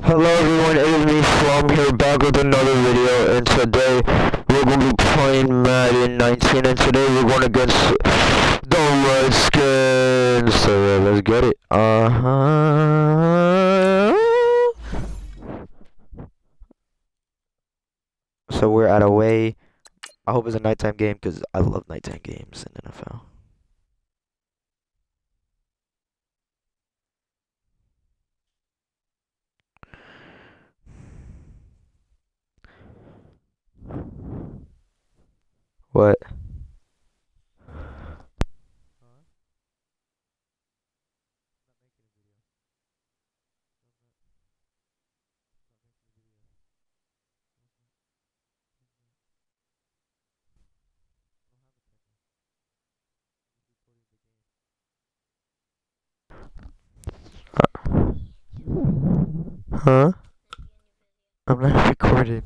Hello everyone, it is me Slum here back with another video, and today we're going to be playing Madden 19, and today we're going against the Redskins. So yeah, let's get it. So we're at away. I hope it's a nighttime game because I love nighttime games in NFL. What? Huh? I'm not recording.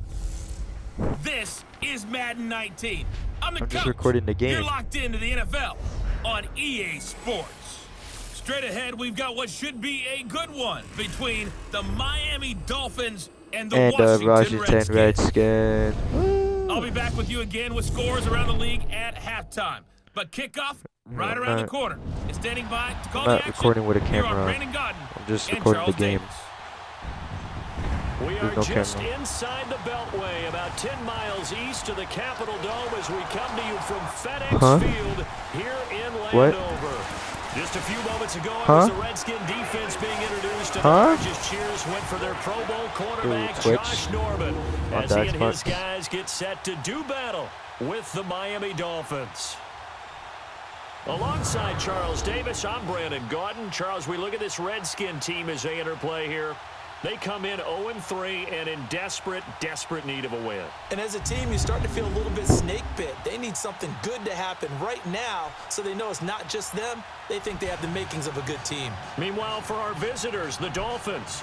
This is Madden 19. I'm just coach. recording the game. You're locked into the NFL on EA Sports. Straight ahead, we've got what should be a good one between the Miami Dolphins and the Washington Redskins. I'll be back with you again with scores around the league at halftime. But kickoff right around the corner. And standing by to call the action. Recording with a camera. I'm just recording the game. We are just inside the Beltway, about 10 miles east of the Capitol Dome as we come to you from FedEx Field here in Landover. Just a few moments ago, it was the Redskin defense being introduced, and the largest cheers went for their Pro Bowl cornerback, Josh Norman, as he and his guys get set to do battle with the Miami Dolphins. Alongside Charles Davis, I'm Brandon Gordon. Charles, we look at this Redskin team as they enter play here. They come in 0-3 and in desperate need of a win. And as a team, you're starting to feel a little bit snake bit. They need something good to happen right now so they know it's not just them. They think they have the makings of a good team. Meanwhile, for our visitors, the Dolphins,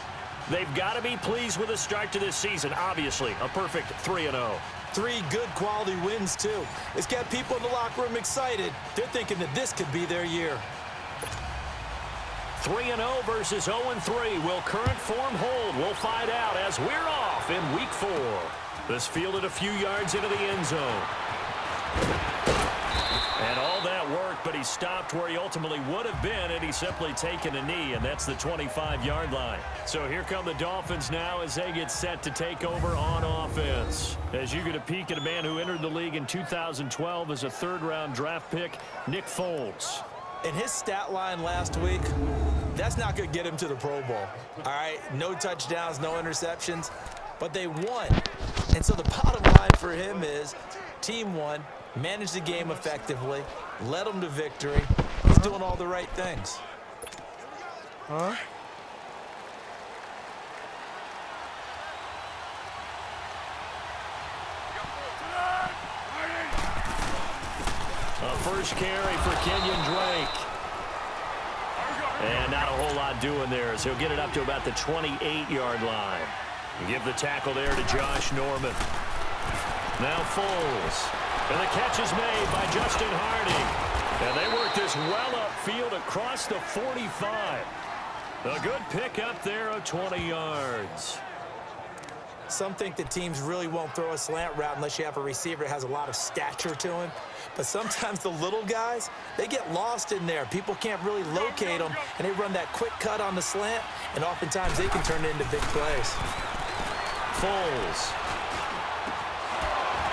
they've got to be pleased with the start to this season. Obviously, a perfect 3-0. 3 good quality wins, too. It's got people in the locker room excited. They're thinking that this could be their year. 3-0 versus 0-3. Will current form hold? We'll find out as we're off in week 4. This fielded a few yards into the end zone. And all that work, but he stopped where he ultimately would have been had he simply taken a knee, and that's the 25-yard line. So here come the Dolphins now as they get set to take over on offense. As you get a peek at a man who entered the league in 2012 as a third-round draft pick, Nick Foles. And his stat line last week, that's not going to get him to the Pro Bowl. All right, no touchdowns, no interceptions, but they won. And so the bottom line for him is team won, managed the game effectively, led them to victory. He's doing all the right things. First carry for Kenyon Drake. And not a whole lot doing there as he'll get it up to about the 28-yard line. Give the tackle there to Josh Norman. Now Foles. And the catch is made by Justin Harding. And they work this well upfield across the 45. A good pick up there of 20 yards. Some think that teams really won't throw a slant route unless you have a receiver that has a lot of stature to him. But sometimes the little guys, they get lost in there. People can't really locate them, and they run that quick cut on the slant, and oftentimes they can turn it into big plays. Foles.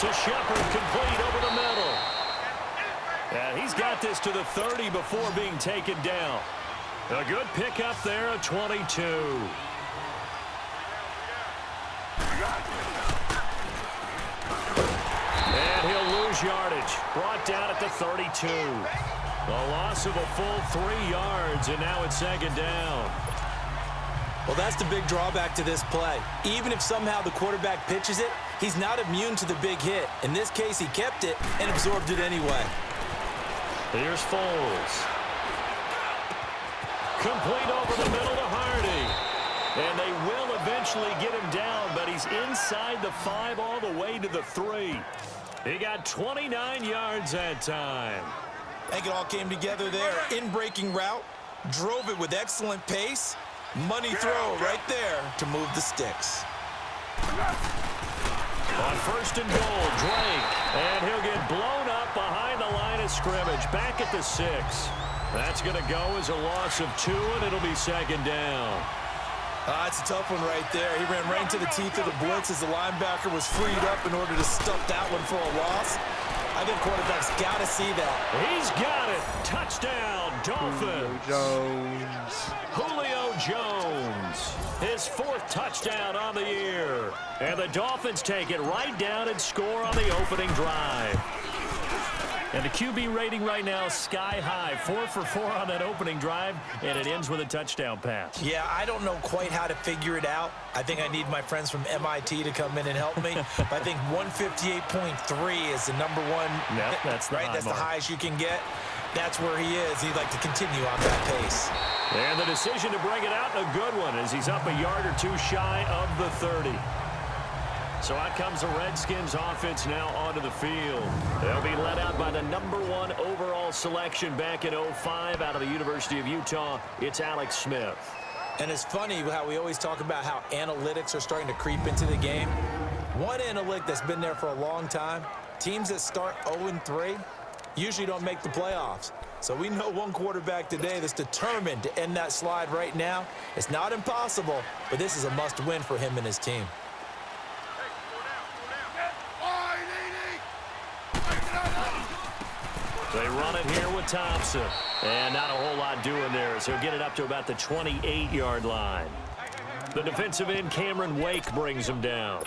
To Shepard, complete over the middle. And he's got this to the 30 before being taken down. A good pick up there at 22. And he'll lose yardage. Brought down at the 32. A loss of a full 3 yards, and now it's second down. Well, that's the big drawback to this play. Even if somehow the quarterback pitches it, he's not immune to the big hit. In this case, he kept it and absorbed it anyway. Here's Foles. Complete over the middle to Harding. And they will eventually get him down, but he's inside the 5 all the way to the 3. He got 29 yards that time. I think it all came together there. In-breaking route, drove it with excellent pace, Money throw right there to move the sticks. On first and goal, Drake. And he'll get blown up behind the line of scrimmage. Back at the 6. That's going to go as a loss of 2, and it'll be second down. That's a tough one right there. He ran right into the teeth of the blitz as the linebacker was freed up in order to stuff that one for a loss. I think quarterbacks got to see that. He's got it. Touchdown, Dolphins. Julio Jones. His 4th touchdown on the year. And the Dolphins take it right down and score on the opening drive. And the QB rating right now, sky high. 4 for 4 on that opening drive, and it ends with a touchdown pass. Yeah, I don't know quite how to figure it out. I think I need my friends from MIT to come in and help me. But I think 158.3 is the number one. Yep, that's the right. That's mark. the highest you can get. That's where he is. He'd like to continue on that pace. And the decision to bring it out, a good one, as he's up a yard or 2 shy of the 30. So out comes the Redskins offense now onto the field. They'll be led out by the number 1 overall selection back in 05 out of the University of Utah. It's Alex Smith. And it's funny how we always talk about how analytics are starting to creep into the game. One analytic that's been there for a long time, teams that start 0-3 usually don't make the playoffs. So we know one quarterback today that's determined to end that slide right now. It's not impossible, but this is a must-win for him and his team. They run it here with Thompson. And not a whole lot doing there, so he'll get it up to about the 28-yard line. The defensive end, Cameron Wake, brings him down.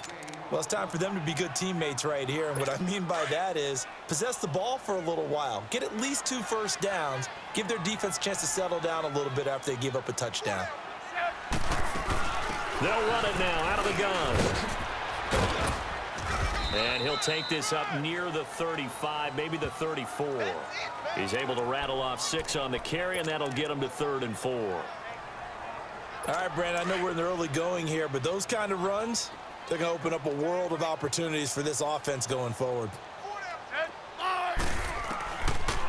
Well, it's time for them to be good teammates right here. And what I mean by that is possess the ball for a little while. Get at least 2 first downs. Give their defense a chance to settle down a little bit after they give up a touchdown. They'll run it now out of the gun. And he'll take this up near the 35, maybe the 34. He's able to rattle off 6 on the carry, and that'll get him to 3rd and 4. All right, Brandon, I know we're in the early going here, but those kind of runs, they're going to open up a world of opportunities for this offense going forward.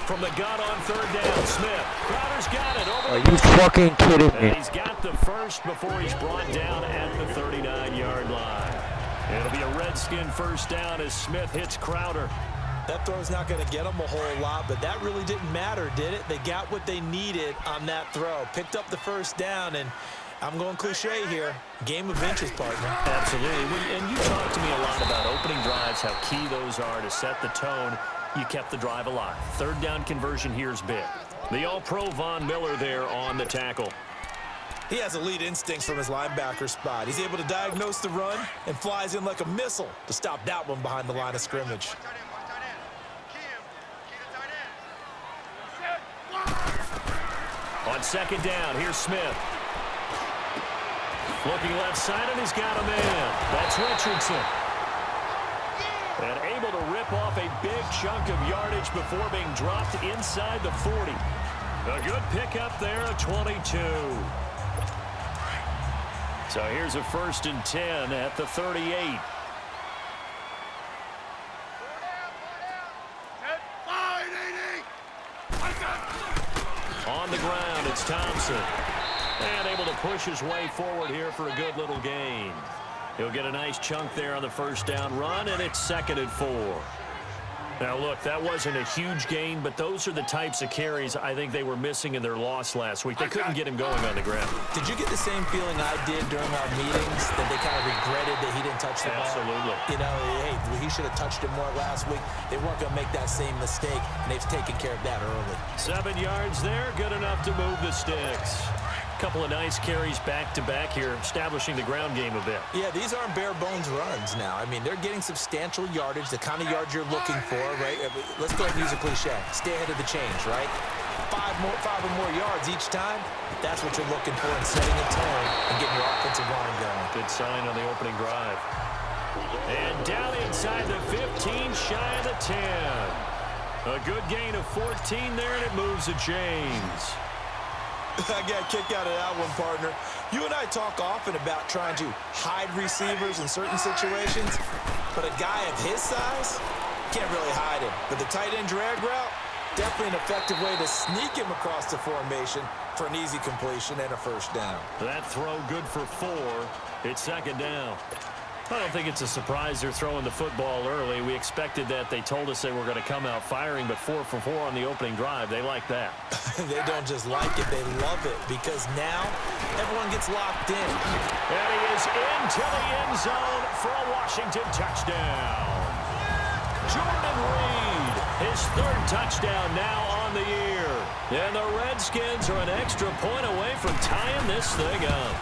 From the gun on 3rd down, Smith. Crowder's got it. Over Are you fucking kidding and me? he's got the first before he's brought down at the 39-yard line. It'll be a Redskin first down as Smith hits Crowder. That throw's not going to get them a whole lot, but that really didn't matter, did it? They got what they needed on that throw. Picked up the first down, and I'm going cliche here. Game of inches, partner. Absolutely. And you talked to me a lot about opening drives, how key those are to set the tone. You kept the drive alive. 3rd down conversion here's big. The All-Pro Von Miller there on the tackle. He has elite instincts from his linebacker spot. He's able to diagnose the run and flies in like a missile to stop that one behind the line of scrimmage. On 2nd down, here's Smith. Looking left side, and he's got a man. That's Richardson. And able to rip off a big chunk of yardage before being dropped inside the 40. A good pickup there, a 22. So here's a 1st and 10 at the 38. On the ground, it's Thompson. And able to push his way forward here for a good little gain. He'll get a nice chunk there on the 1st down run, and it's 2nd and 4. Now, look, that wasn't a huge gain, but those are the types of carries I think they were missing in their loss last week. They couldn't get him going on the ground. Did you get the same feeling I did during our meetings, that they kind of regretted that he didn't touch the ball? Absolutely. You know, hey, he should have touched it more last week. They weren't going to make that same mistake, and they've taken care of that early. 7 yards there, good enough to move the sticks. Couple of nice carries back-to-back here, establishing the ground game a bit. Yeah, these aren't bare-bones runs now. I mean, they're getting substantial yardage, the kind of yards you're looking for, right? Let's go ahead and use a cliche. Stay ahead of the change, right? 5 or more yards each time, that's what you're looking for in setting a tone and getting your offensive line going. Good sign on the opening drive. And down inside the 15, shy of the 10. A good gain of 14 there, and it moves the chains. I got a kick out of that one, partner. You and I talk often about trying to hide receivers in certain situations, but a guy of his size can't really hide him. But the tight end drag route, definitely definitely an effective way to sneak him across the formation for an easy completion and a first down. That throw good for 4. It's second down. I don't think it's a surprise they're throwing the football early. We expected that. They told us they were going to come out firing, but 4 for 4 on the opening drive. They like that. They don't just like it, they love it, because now everyone gets locked in. And he is into the end zone for a Washington touchdown. Jordan Reed, his 3rd touchdown now on the year. And the Redskins are an extra point away from tying this thing up.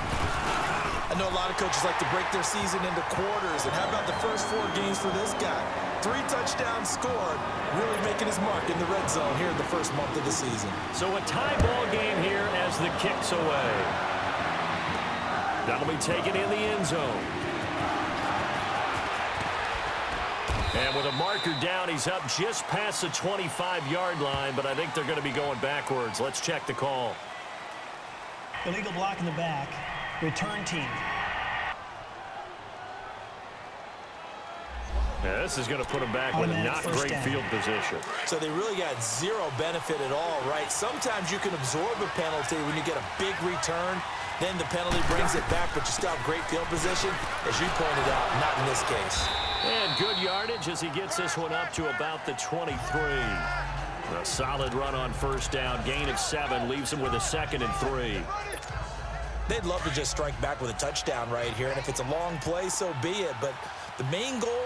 I know a lot of coaches like to break their season into quarters, and how about the first 4 games for this guy? 3 touchdowns scored, really making his mark in the red zone here in the first month of the season. So a tie ball game here as the kick's away. That'll be taken in the end zone. And with a marker down, he's up just past the 25-yard line, but I think they're going to be going backwards. Let's check the call. Illegal block in the back. Return team. Yeah, this is going to put them back with a not great field position. So they really got zero benefit at all, right? Sometimes you can absorb a penalty when you get a big return. Then the penalty brings it back, but you still have great field position. As you pointed out, not in this case. And good yardage as he gets this one up to about the 23. A solid run on first down. Gain of 7 leaves him with a 2nd and 3. They'd love to just strike back with a touchdown right here, and if it's a long play, so be it. But the main goal,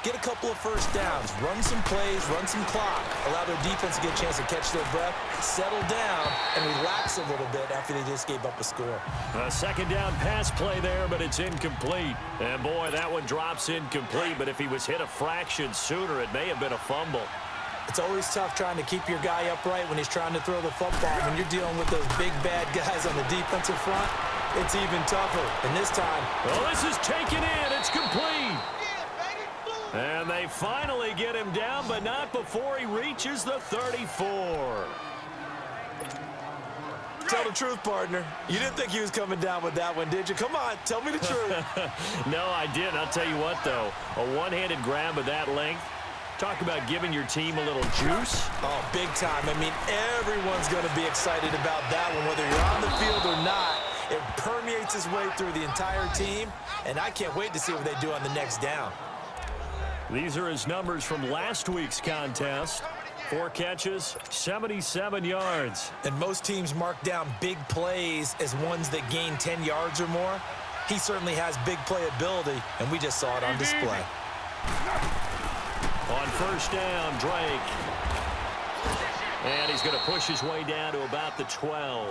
get a couple of first downs, run some plays, run some clock, allow their defense to get a chance to catch their breath, settle down, and relax a little bit after they just gave up a score. A 2nd down pass play there, but it's incomplete. And boy, that one drops incomplete, but if he was hit a fraction sooner, it may have been a fumble. It's always tough trying to keep your guy upright when he's trying to throw the football. When you're dealing with those big, bad guys on the defensive front, it's even tougher. And this time... well, this is taken in. It's complete. And they finally get him down, but not before he reaches the 34. Tell the truth, partner. You didn't think he was coming down with that one, did you? Come on, tell me the truth. No, I didn't. I'll tell you what, though. A one-handed grab of that length. Talk about giving your team a little juice. Oh, big time. I mean, everyone's going to be excited about that one, whether you're on the field or not. It permeates its way through the entire team, and I can't wait to see what they do on the next down. These are his numbers from last week's contest. 4 catches, 77 yards. And most teams mark down big plays as ones that gain 10 yards or more. He certainly has big playability, and we just saw it on display. On first down, Drake. And he's going to push his way down to about the 12.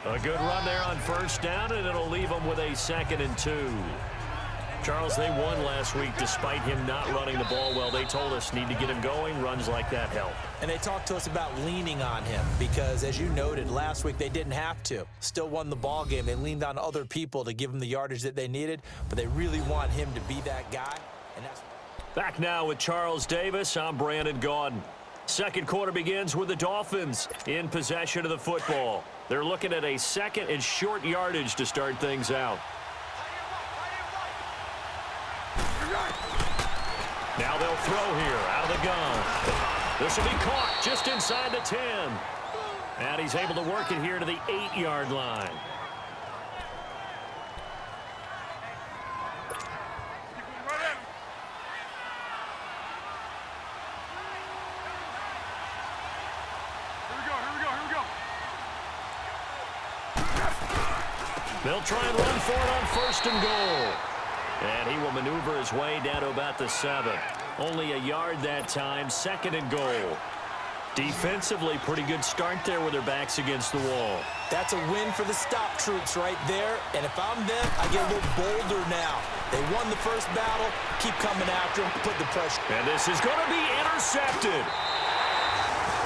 A good run there on first down, and it'll leave him with a 2nd and 2. Charles, they won last week despite him not running the ball well. They told us need to get him going. Runs like that help. And they talked to us about leaning on him because, as you noted, last week they didn't have to. Still won the ball game. They leaned on other people to give them the yardage that they needed, but they really want him to be that guy. And that's... Back now with Charles Davis. I'm Brandon Gaudin. Second quarter begins with the Dolphins in possession of the football. They're looking at a 2nd and short yardage to start things out. Now they'll throw here out of the gun. This will be caught just inside the 10. And he's able to work it here to the 8-yard line. They'll try and run for it on 1st and goal. And he will maneuver his way down to about the 7. Only a yard that time, 2nd and goal. Defensively, pretty good start there with their backs against the wall. That's a win for the stop troops right there. And if I'm them, I get a little bolder now. They won the first battle. Keep coming after them. Put the pressure. And this is going to be intercepted.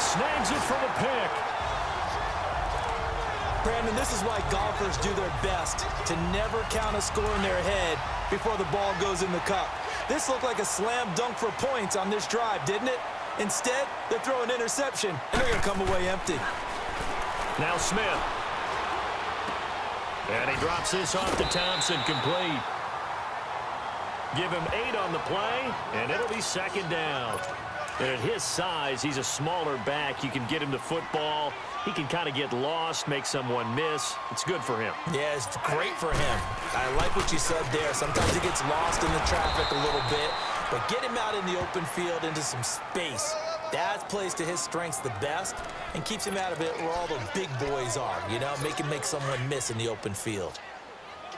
Snags it for the pick. Brandon, this is why golfers do their best to never count a score in their head before the ball goes in the cup. This looked like a slam dunk for points on this drive, didn't it? Instead, they throw an interception, and they're going to come away empty. Now Smith. And he drops this off to Thompson, complete. Give him 8 on the play, and it'll be 2nd down. And at his size, he's a smaller back. You can get him to football. He can kind of get lost, make someone miss. It's good for him. Yeah, it's great for him. I like what you said there. Sometimes he gets lost in the traffic a little bit, but get him out in the open field into some space. That plays to his strengths the best and keeps him out of it where all the big boys are, you know, make someone miss in the open field.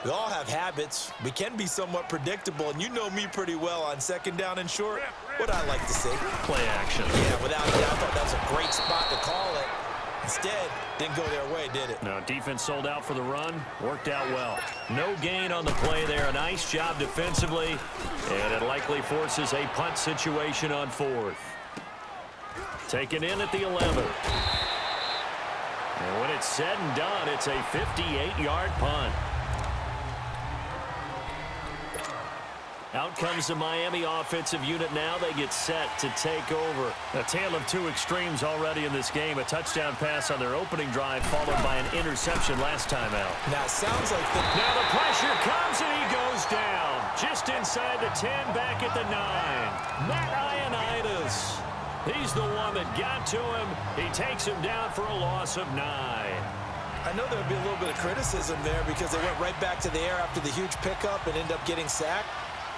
We all have habits. We can be somewhat predictable, and you know me pretty well on second down and short. What I like to see. Play action. Yeah, without a doubt, I thought that was a great spot to call it. Instead, didn't go their way, did it? No, defense sold out for the run. Worked out well. No gain on the play there. A nice job defensively, and it likely forces a punt situation on fourth. Taken in at the 11. And when it's said and done, it's a 58-yard punt. Out comes the Miami offensive unit now. They get set to take over. A tale of two extremes already in this game. A touchdown pass on their opening drive, followed by an interception last time out. Now, it sounds like Now the pressure comes, and he goes down. Just inside the 10, back at the 9. Matt Ioannidis. He's the one that got to him. He takes him down for a loss of 9. I know there would be a little bit of criticism there because they went right back to the air after the huge pickup and end up getting sacked.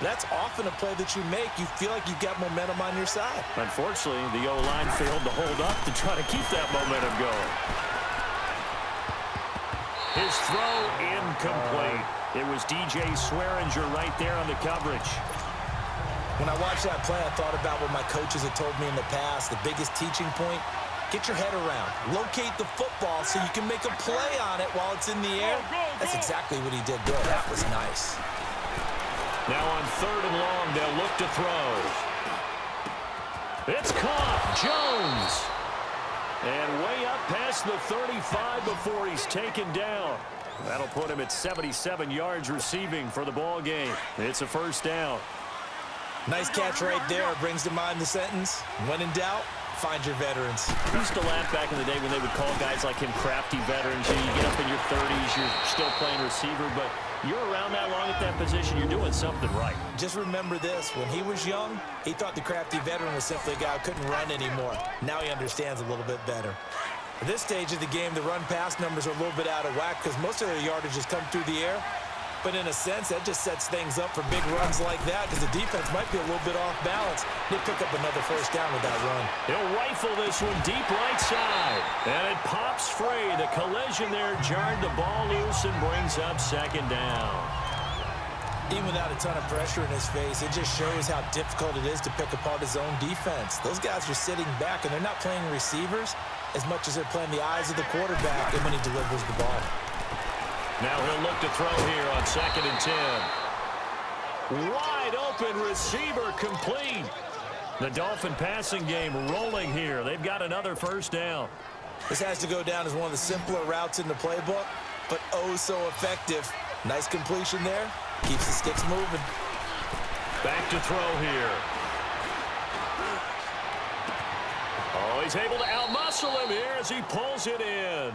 That's often a play that you make. You feel like you've got momentum on your side. Unfortunately, the O-line failed to hold up to try to keep that momentum going. His throw incomplete. It was DJ Swearinger right there on the coverage. When I watched that play, I thought about what my coaches had told me in the past. The biggest teaching point, get your head around. Locate the football so you can make a play on it while it's in the air. That's exactly what he did there. That was nice. Now on third and long, they'll look to throw. It's caught. Jones. And way up past the 35 before he's taken down. That'll put him at 77 yards receiving for the ball game. It's a first down. Nice catch right there. Brings to mind the sentence, when in doubt, find your veterans. I used to laugh back in the day when they would call guys like him crafty veterans. You get up in your 30s, you're still playing receiver, but you're around that long at that position, you're doing something right. Just remember this, when he was young, he thought the crafty veteran was simply a guy who couldn't run anymore. Now he understands a little bit better. At this stage of the game, the run-pass numbers are a little bit out of whack because most of their yardage has come through the air. But in a sense, that just sets things up for big runs like that because the defense might be a little bit off balance. They pick up another first down with that run. He'll rifle this one deep right side. And it pops free. The collision there jarred the ball loose and brings up second down. Even without a ton of pressure in his face, it just shows how difficult it is to pick apart his own defense. Those guys are sitting back, and they're not playing receivers as much as they're playing the eyes of the quarterback and when he delivers the ball. Now he'll look to throw here on 2nd and 10. Wide open receiver complete. The Dolphin passing game rolling here. They've got another first down. This has to go down as one of the simpler routes in the playbook, but oh so effective. Nice completion there. Keeps the sticks moving. Back to throw here. Oh, he's able to outmuscle him here as he pulls it in.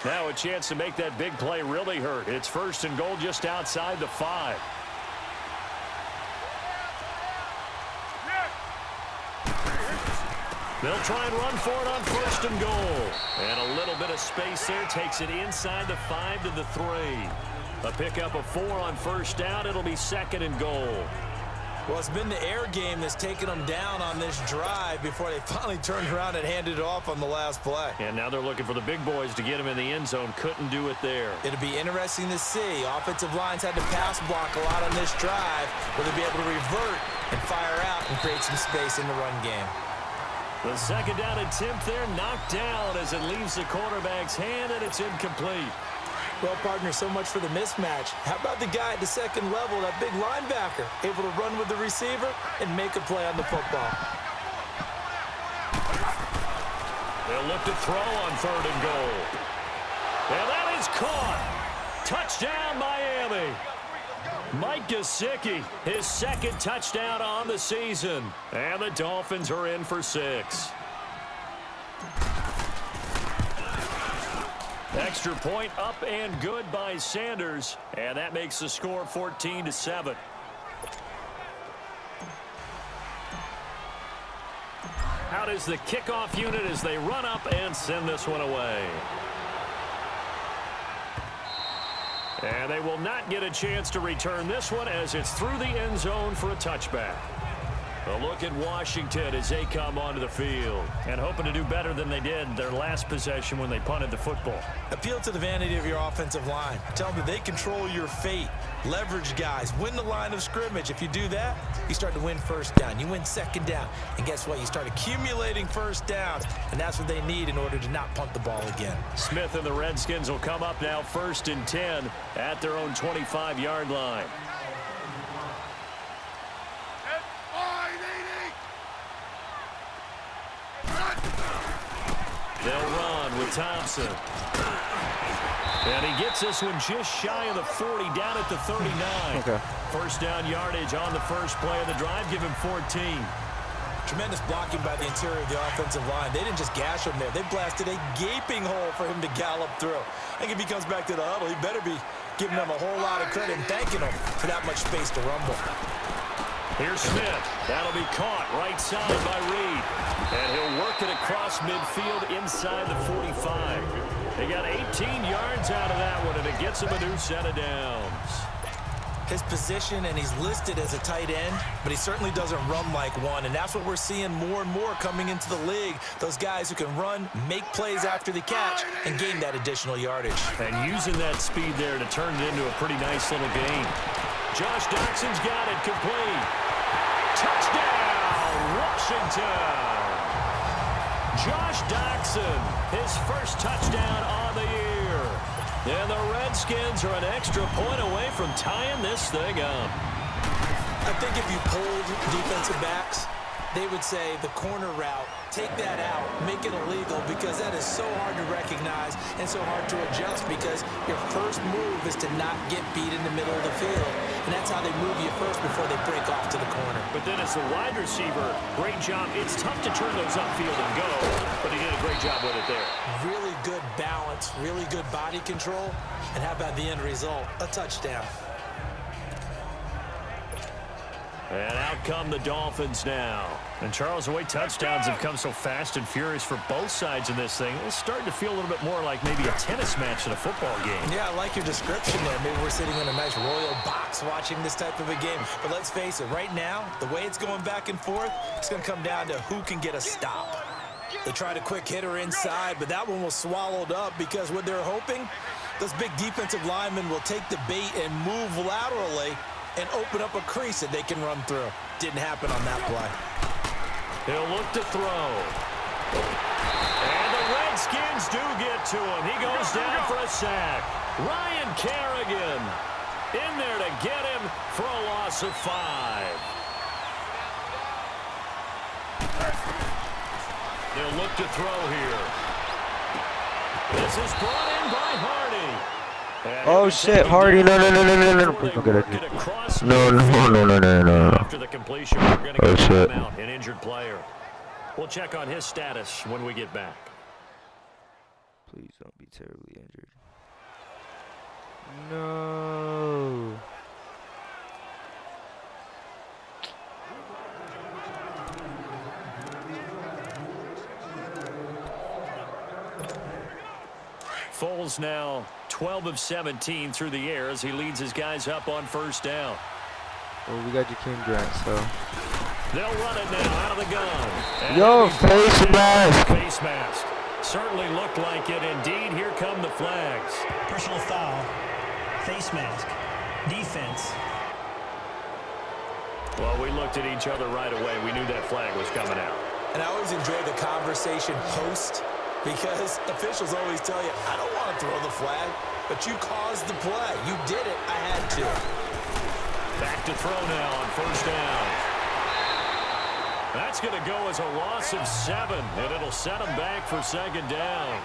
Now a chance to make that big play really hurt. It's 1st and goal just outside the 5. They'll try and run for it on 1st and goal. And a little bit of space there takes it inside the 5 to the 3. A pickup of 4 on 1st down. It'll be 2nd and goal. Well, it's been the air game that's taken them down on this drive before they finally turned around and handed it off on the last play. And now they're looking for the big boys to get him in the end zone. Couldn't do it there. It'll be interesting to see. Offensive lines had to pass block a lot on this drive. Will they be able to revert and fire out and create some space in the run game? The 2nd down attempt there knocked down as it leaves the quarterback's hand, and it's incomplete. Well, partner, so much for the mismatch. How about the guy at the 2nd level, that big linebacker, able to run with the receiver and make a play on the football? They'll look to throw on 3rd and goal. And that is caught. Touchdown, Miami. Mike Gesicki, his 2nd touchdown on the season. And the Dolphins are in for 6. Extra point up and good by Sanders. And that makes the score 14-7. Out is the kickoff unit as they run up and send this one away. And they will not get a chance to return this one as it's through the end zone for a touchback. A look at Washington as they come onto the field and hoping to do better than they did their last possession when they punted the football. Appeal to the vanity of your offensive line. Tell them that they control your fate. Leverage guys. Win the line of scrimmage. If you do that, you start to win first down. You win second down. And guess what? You start accumulating first downs. And that's what they need in order to not punt the ball again. Smith and the Redskins will come up now 1st and 10 at their own 25-yard line. They'll run with Thompson. And he gets this one just shy of the 40, down at the 39. Okay. First down yardage on the first play of the drive. Give him 14. Tremendous blocking by the interior of the offensive line. They didn't just gash him there. They blasted a gaping hole for him to gallop through. I think if he comes back to the huddle, he better be giving them a whole lot of credit and thanking them for that much space to rumble. Here's Smith. That'll be caught right side by Reed. And he'll work it across midfield inside the 45. They got 18 yards out of that one, and it gets him a new set of downs. His position, and he's listed as a tight end, but he certainly doesn't run like one, and that's what we're seeing more and more coming into the league. Those guys who can run, make plays after the catch, and gain that additional yardage. And using that speed there to turn it into a pretty nice little gain. Josh Doxson's got it complete. Touchdown, Washington. Josh Doxson, his first touchdown on the year. And the Redskins are an extra point away from tying this thing up. I think if you polled defensive backs, they would say the corner route, take that out, make it illegal, because that is so hard to recognize and so hard to adjust, because your first move is to not get beat in the middle of the field. And that's how they move you first before they break off to the corner. But then as the wide receiver, great job. It's tough to turn those upfield and go, but he did a great job with it there. Really good balance, really good body control, and how about the end result? A touchdown. And out come the Dolphins now. And Charles, the way touchdowns have come so fast and furious for both sides in this thing, it's starting to feel a little bit more like maybe a tennis match in a football game. Yeah, I like your description there. Maybe we're sitting in a nice royal box watching this type of a game. But let's face it, right now, the way it's going back and forth, it's going to come down to who can get a stop. They tried a quick hitter inside, but that one was swallowed up because what they're hoping, those big defensive linemen will take the bait and move laterally and open up a crease that they can run through. Didn't happen on that play. He'll look to throw. And the Redskins do get to him. He goes down for a sack. Ryan Kerrigan in there to get him for a loss of 5. They'll look to throw here. This is brought in by Hardy. Oh shit, Hardy, no. No. After the completion, we're going to Oh get shit. him out, an injured player. We'll check on his status when we get back. Please don't be terribly injured. No. Foles now 12 of 17 through the air as he leads his guys up on first down. Well, we got Jakeem Grant, so. They'll run it now out of the gun. And Yo, face mask. Face mask. Certainly looked like it. Indeed, here come the flags. Personal foul. Face mask. Defense. Well, we looked at each other right away. We knew that flag was coming out. And I always enjoy the conversation post, because officials always tell you, I don't want to throw the flag, but you caused the play. You did it. I had to. Back to throw now on first down. That's going to go as a loss of 7, and it'll set them back for second down.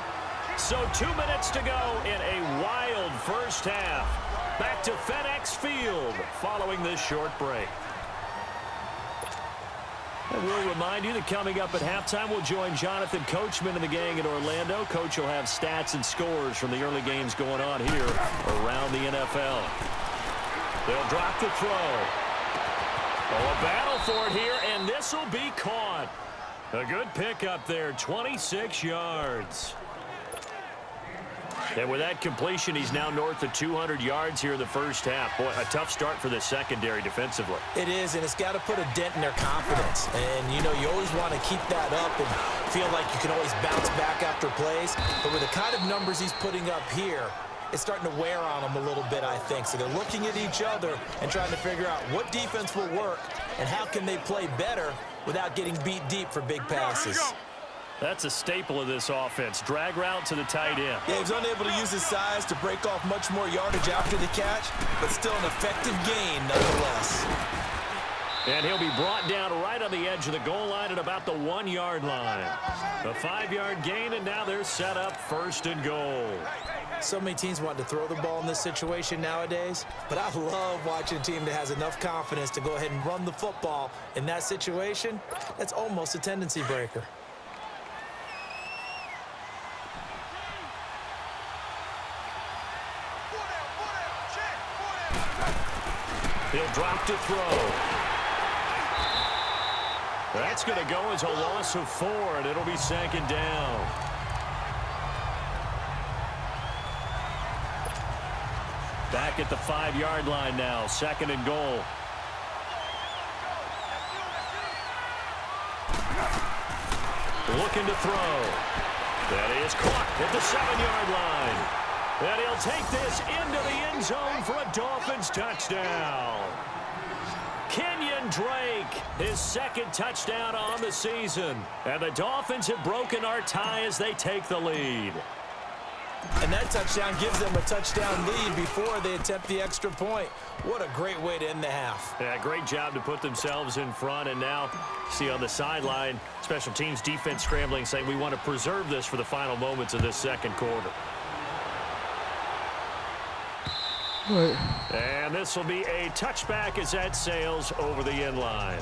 So 2 minutes to go in a wild first half. Back to FedEx Field following this short break. And we'll remind you that coming up at halftime, we'll join Jonathan Coachman and the gang in Orlando. Coach will have stats and scores from the early games going on here around the NFL. They'll drop the throw. Oh, a battle for it here, and this will be caught. A good pickup there, 26 yards. And with that completion, he's now north of 200 yards here in the first half. Boy, a tough start for the secondary defensively. It is, and it's got to put a dent in their confidence. And, you know, you always want to keep that up and feel like you can always bounce back after plays. But with the kind of numbers he's putting up here, it's starting to wear on them a little bit, I think. So they're looking at each other and trying to figure out what defense will work and how can they play better without getting beat deep for big passes. That's a staple of this offense. Drag route to the tight end. Yeah, he was unable to use his size to break off much more yardage after the catch, but still an effective gain nonetheless. And he'll be brought down right on the edge of the goal line at about the 1-yard line. A 5-yard gain, and now they're set up 1st and goal. So many teams want to throw the ball in this situation nowadays, but I love watching a team that has enough confidence to go ahead and run the football in that situation. That's almost a tendency breaker. He'll drop to throw. That's going to go as a loss of 4, and it'll be 2nd down. Back at the 5-yard line now, 2nd and goal. Looking to throw. That is caught at the 7-yard line. And he'll take this into the end zone for a Dolphins touchdown. Kenyon Drake, his 2nd touchdown on the season. And the Dolphins have broken our tie as they take the lead. And that touchdown gives them a touchdown lead before they attempt the extra point. What a great way to end the half. Yeah, great job to put themselves in front. And now, see on the sideline, special teams defense scrambling, saying we want to preserve this for the final moments of this 2nd quarter. And this will be a touchback as that sails over the end line.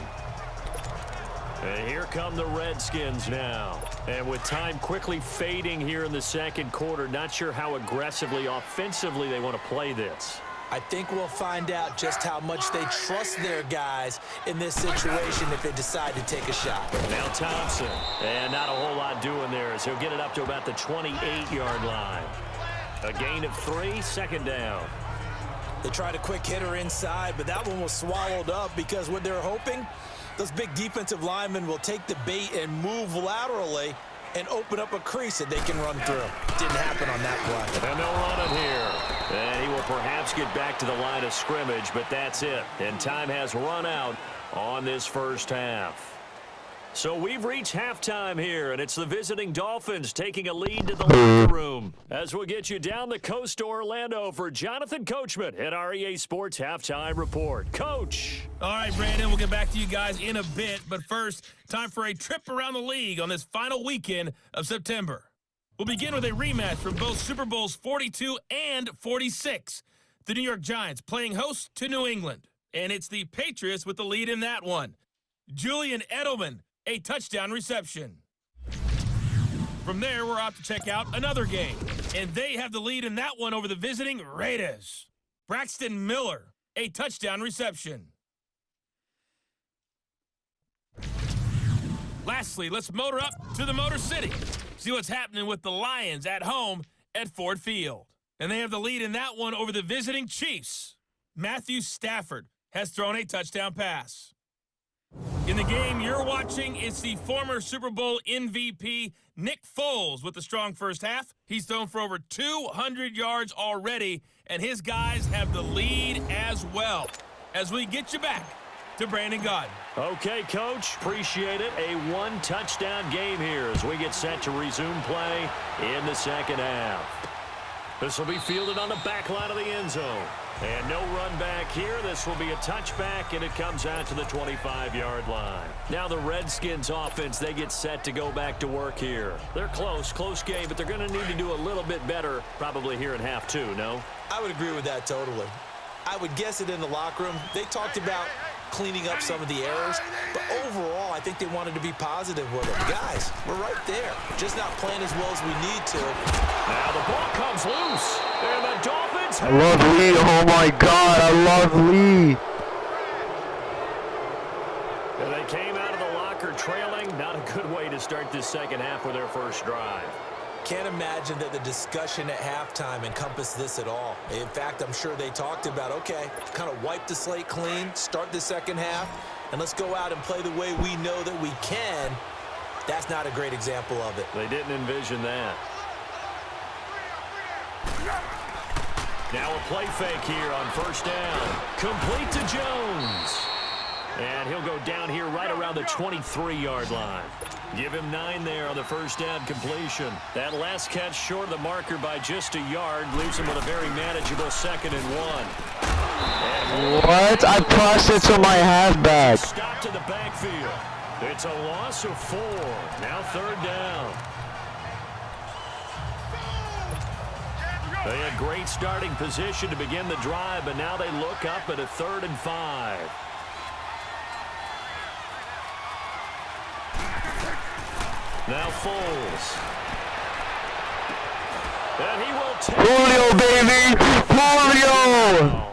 And here come the Redskins now. And with time quickly fading here in the 2nd quarter, not sure how aggressively, offensively they want to play this. I think we'll find out just how much they trust their guys in this situation if they decide to take a shot. Now Thompson. And not a whole lot doing there as he'll get it up to about the 28-yard line. A gain of 3, 2nd down. They tried a quick hitter inside, but that one was swallowed up because what they're hoping, those big defensive linemen will take the bait and move laterally and open up a crease that they can run through. Didn't happen on that play. And they'll run it here. And he will perhaps get back to the line of scrimmage, but that's it. And time has run out on this first half. So we've reached halftime here, and it's the visiting Dolphins taking a lead to the locker room. As we'll get you down the coast to Orlando for Jonathan Coachman at our EA Sports Halftime Report. Coach. All right, Brandon, we'll get back to you guys in a bit. But first, time for a trip around the league on this final weekend of September. We'll begin with a rematch from both Super Bowls 42 and 46. The New York Giants playing host to New England. And it's the Patriots with the lead in that one. Julian Edelman, a touchdown reception. From there, we're off to check out another game. And they have the lead in that one over the visiting Raiders. Braxton Miller, a touchdown reception. Lastly, let's motor up to the Motor City. See what's happening with the Lions at home at Ford Field. And they have the lead in that one over the visiting Chiefs. Matthew Stafford has thrown a touchdown pass. In the game you're watching, it's the former Super Bowl MVP, Nick Foles, with a strong first half. He's thrown for over 200 yards already, and his guys have the lead as well. As we get you back to Brandon Gaudin. Okay, Coach. Appreciate it. A 1-touchdown game here as we get set to resume play in the second half. This will be fielded on the back line of the end zone. And no run back here. This will be a touchback, and it comes out to the 25-yard line. Now the Redskins offense, they get set to go back to work here. They're close game, but they're going to need to do a little bit better probably here in half 2, no? I would agree with that totally. I would guess it in the locker room. They talked about cleaning up some of the errors. But overall, I think they wanted to be positive with it. Guys, we're right there. Just not playing as well as we need to. Now the ball comes loose. And the Dolphins. I love Lee. Oh my God, I love Lee. And they came out of the locker trailing. Not a good way to start this second half with their first drive. Can't imagine that the discussion at halftime encompassed this at all. In fact, I'm sure they talked about, okay, kind of wipe the slate clean, start the second half, and let's go out and play the way we know that we can. That's not a great example of it. They didn't envision that. Now a play fake here on first down. Complete to Jones. And he'll go down here right around the 23-yard line. Give him 9 there on the first down completion. That last catch short of the marker by just a yard leaves him with a very manageable 2nd and 1. What? I passed it to my halfback. Stop to the backfield. It's a loss of 4. Now 3rd down. They had great starting position to begin the drive, but now they look up at a 3rd and 5. Now Foles. And he will take Julio, baby! Julio!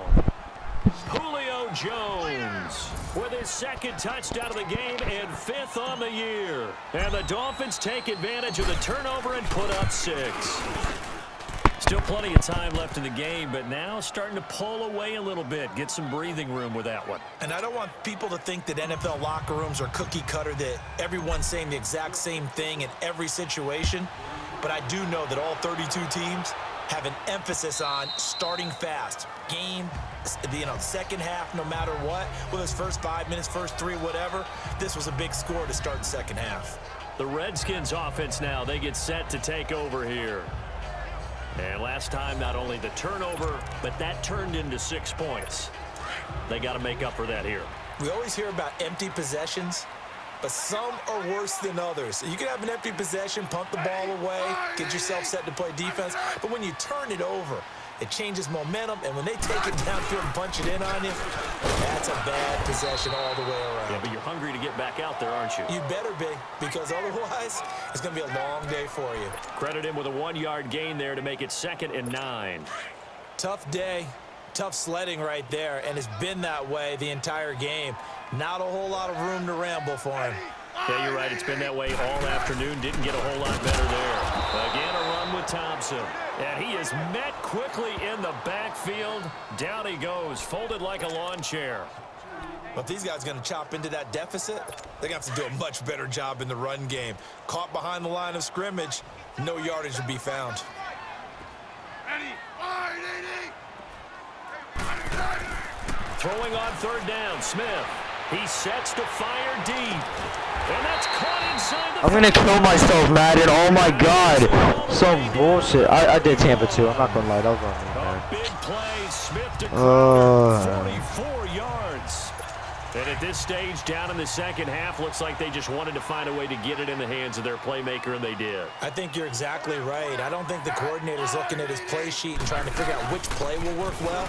Julio Jones with his 2nd touchdown of the game and 5th on the year. And the Dolphins take advantage of the turnover and put up 6. Still plenty of time left in the game, but now starting to pull away a little bit. Get some breathing room with that one. And I don't want people to think that NFL locker rooms are cookie cutter, that everyone's saying the exact same thing in every situation. But I do know that all 32 teams have an emphasis on starting fast. Game, second half, no matter what. Whether it's first 5 minutes, first 3, whatever. This was a big score to start the second half. The Redskins offense now, they get set to take over here. And last time, not only the turnover, but that turned into 6 points. They got to make up for that here. We always hear about empty possessions, but some are worse than others. You can have an empty possession, punt the ball away, get yourself set to play defense, but when you turn it over, it changes momentum, and when they take it downfield and punch it in on you, that's a bad possession all the way around. Yeah, but you're hungry to get back out there, aren't you? You better be, because otherwise, it's going to be a long day for you. Credit him with a 1-yard gain there to make it 2nd and 9. Tough day, tough sledding right there, and it's been that way the entire game. Not a whole lot of room to ramble for him. Yeah, you're right. It's been that way all afternoon. Didn't get a whole lot better there. Again, a run with Thompson. And he is met quickly in the backfield. Down he goes, folded like a lawn chair. But if these guys are going to chop into that deficit, they're going to have to do a much better job in the run game. Caught behind the line of scrimmage, no yardage to be found. Throwing on 3rd down, Smith. He sets to fire deep. And that's caught inside the... I'm gonna kill myself, Madden. Oh my God. Some bullshit. I did Tampa too. I'm not gonna lie. That was on me, man. Big play. Smith to Carter, 44 yards. And at this stage, down in the second half, looks like they just wanted to find a way to get it in the hands of their playmaker, and they did. I think you're exactly right. I don't think the coordinator's looking at his play sheet and trying to figure out which play will work well.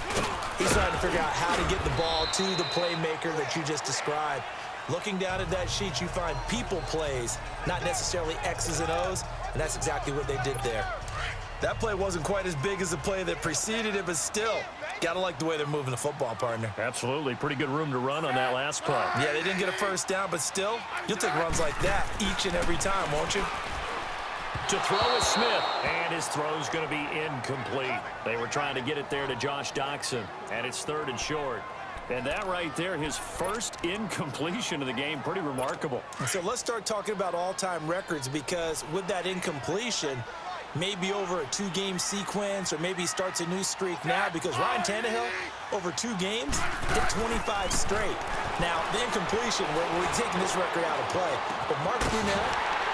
He's trying to figure out how to get the ball to the playmaker that you just described. Looking down at that sheet, you find people plays, not necessarily X's and O's, and that's exactly what they did there. That play wasn't quite as big as the play that preceded it, but still, gotta like the way they're moving the football, partner. Absolutely. Pretty good room to run on that last play. Yeah, they didn't get a first down, but still, you'll take runs like that each and every time, won't you? To throw is Smith, and his throw's going to be incomplete. They were trying to get it there to Josh Doxson, and it's 3rd and short. And that right there, his first incompletion of the game, pretty remarkable. So let's start talking about all-time records, because with that incompletion, maybe over a 2-game sequence, or maybe he starts a new streak now, because Ryan Tannehill, over 2 games, hit 25 straight. Now, the incompletion, we're taking this record out of play. But Mark Brunell,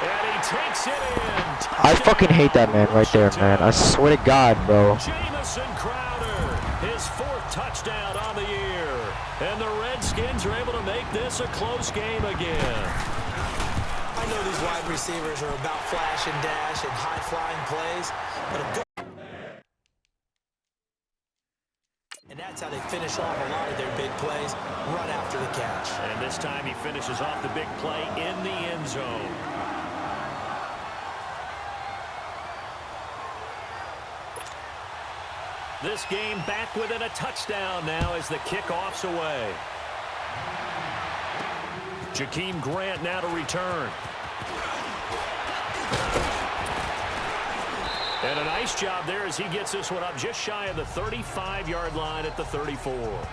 and he takes it in. I fucking hate that man right there, man. I swear to God, bro. Jamison Crowder, his 4th touchdown on the year. And the Redskins are able to make this a close game again. I know these wide receivers are about flash and dash and high-flying plays, but a good... And that's That's how they finish off a lot of their big plays, run after the catch. And this time he finishes off the big play in the end zone. This game back within a touchdown now as the kickoff's away. Jakeem Grant now to return. And a nice job there as he gets this one up just shy of the 35-yard line at the 34.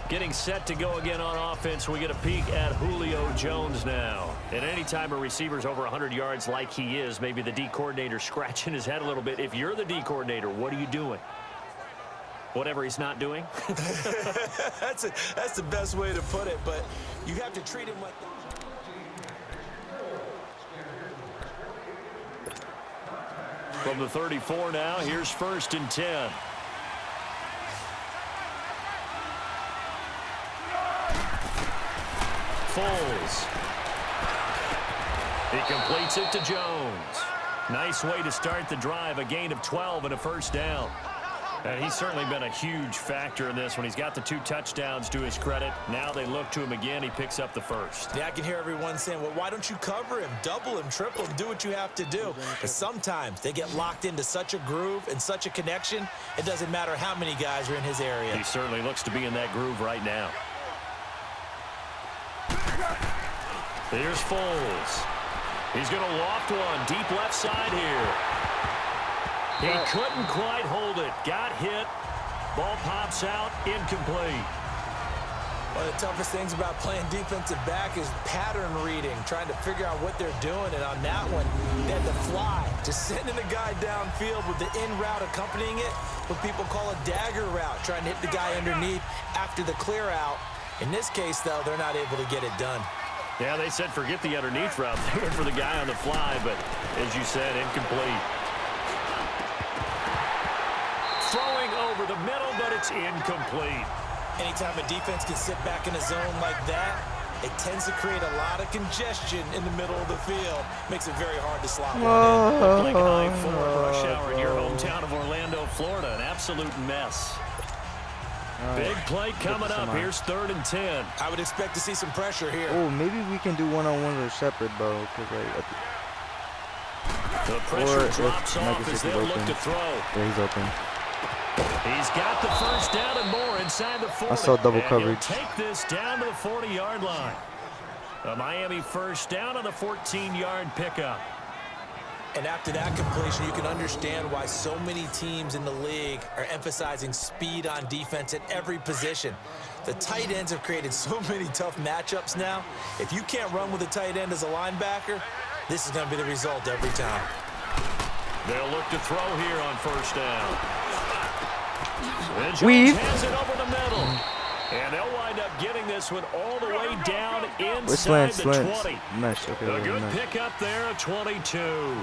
Getting set to go again on offense, we get a peek at Julio Jones now. And anytime a receiver's over 100 yards like he is, maybe the D coordinator scratching his head a little bit. If you're the D coordinator, what are you doing? Whatever he's not doing? That's the best way to put it, but you have to treat him like that. From the 34 now, here's 1st and 10. Foles. He completes it to Jones. Nice way to start the drive, a gain of 12 and a 1st down. And he's certainly been a huge factor in this when he's got the 2 touchdowns to his credit. Now they look to him again. He picks up the 1st. Yeah, I can hear everyone saying, well, why don't you cover him, double him, triple him, do what you have to do. But sometimes they get locked into such a groove and such a connection, it doesn't matter how many guys are in his area. He certainly looks to be in that groove right now. Here's Foles. He's going to loft one deep left side here. He couldn't quite hold it. Got hit. Ball pops out. Incomplete. One of the toughest things about playing defensive back is pattern reading, trying to figure out what they're doing. And on that one, they had to fly, just sending the guy downfield with the in route accompanying it, what people call a dagger route, trying to hit the guy underneath after the clear out. In this case, though, they're not able to get it done. Yeah, they said forget the underneath route. They went for the guy on the fly, but as you said, incomplete. Throwing over the middle, but it's incomplete. Anytime a defense can sit back in a zone like that, it tends to create a lot of congestion in the middle of the field. Makes it very hard to slot one in. Like I-4 rush hour in your hometown of Orlando, Florida. An absolute mess. Big play coming up. Here's 3rd and 10. I would expect to see some pressure here. Oh, maybe we can do one-on-one or separate, bro. Cause the pressure drops off as they'll look to throw. Yeah, he's open. He's got the 1st down and more inside the 40. I saw double and coverage. He'll take this down to the 40-yard line. A Miami 1st down on the 14-yard pickup. And after that completion, you can understand why so many teams in the league are emphasizing speed on defense at every position. The tight ends have created so many tough matchups now. If you can't run with a tight end as a linebacker, this is going to be the result every time. They'll look to throw here on 1st down. And Jones Weave. hands it over the middle. And they'll wind up getting this one all the way down inside slants, the slants. 20. Nice, okay, A good nice. pickup there at 22.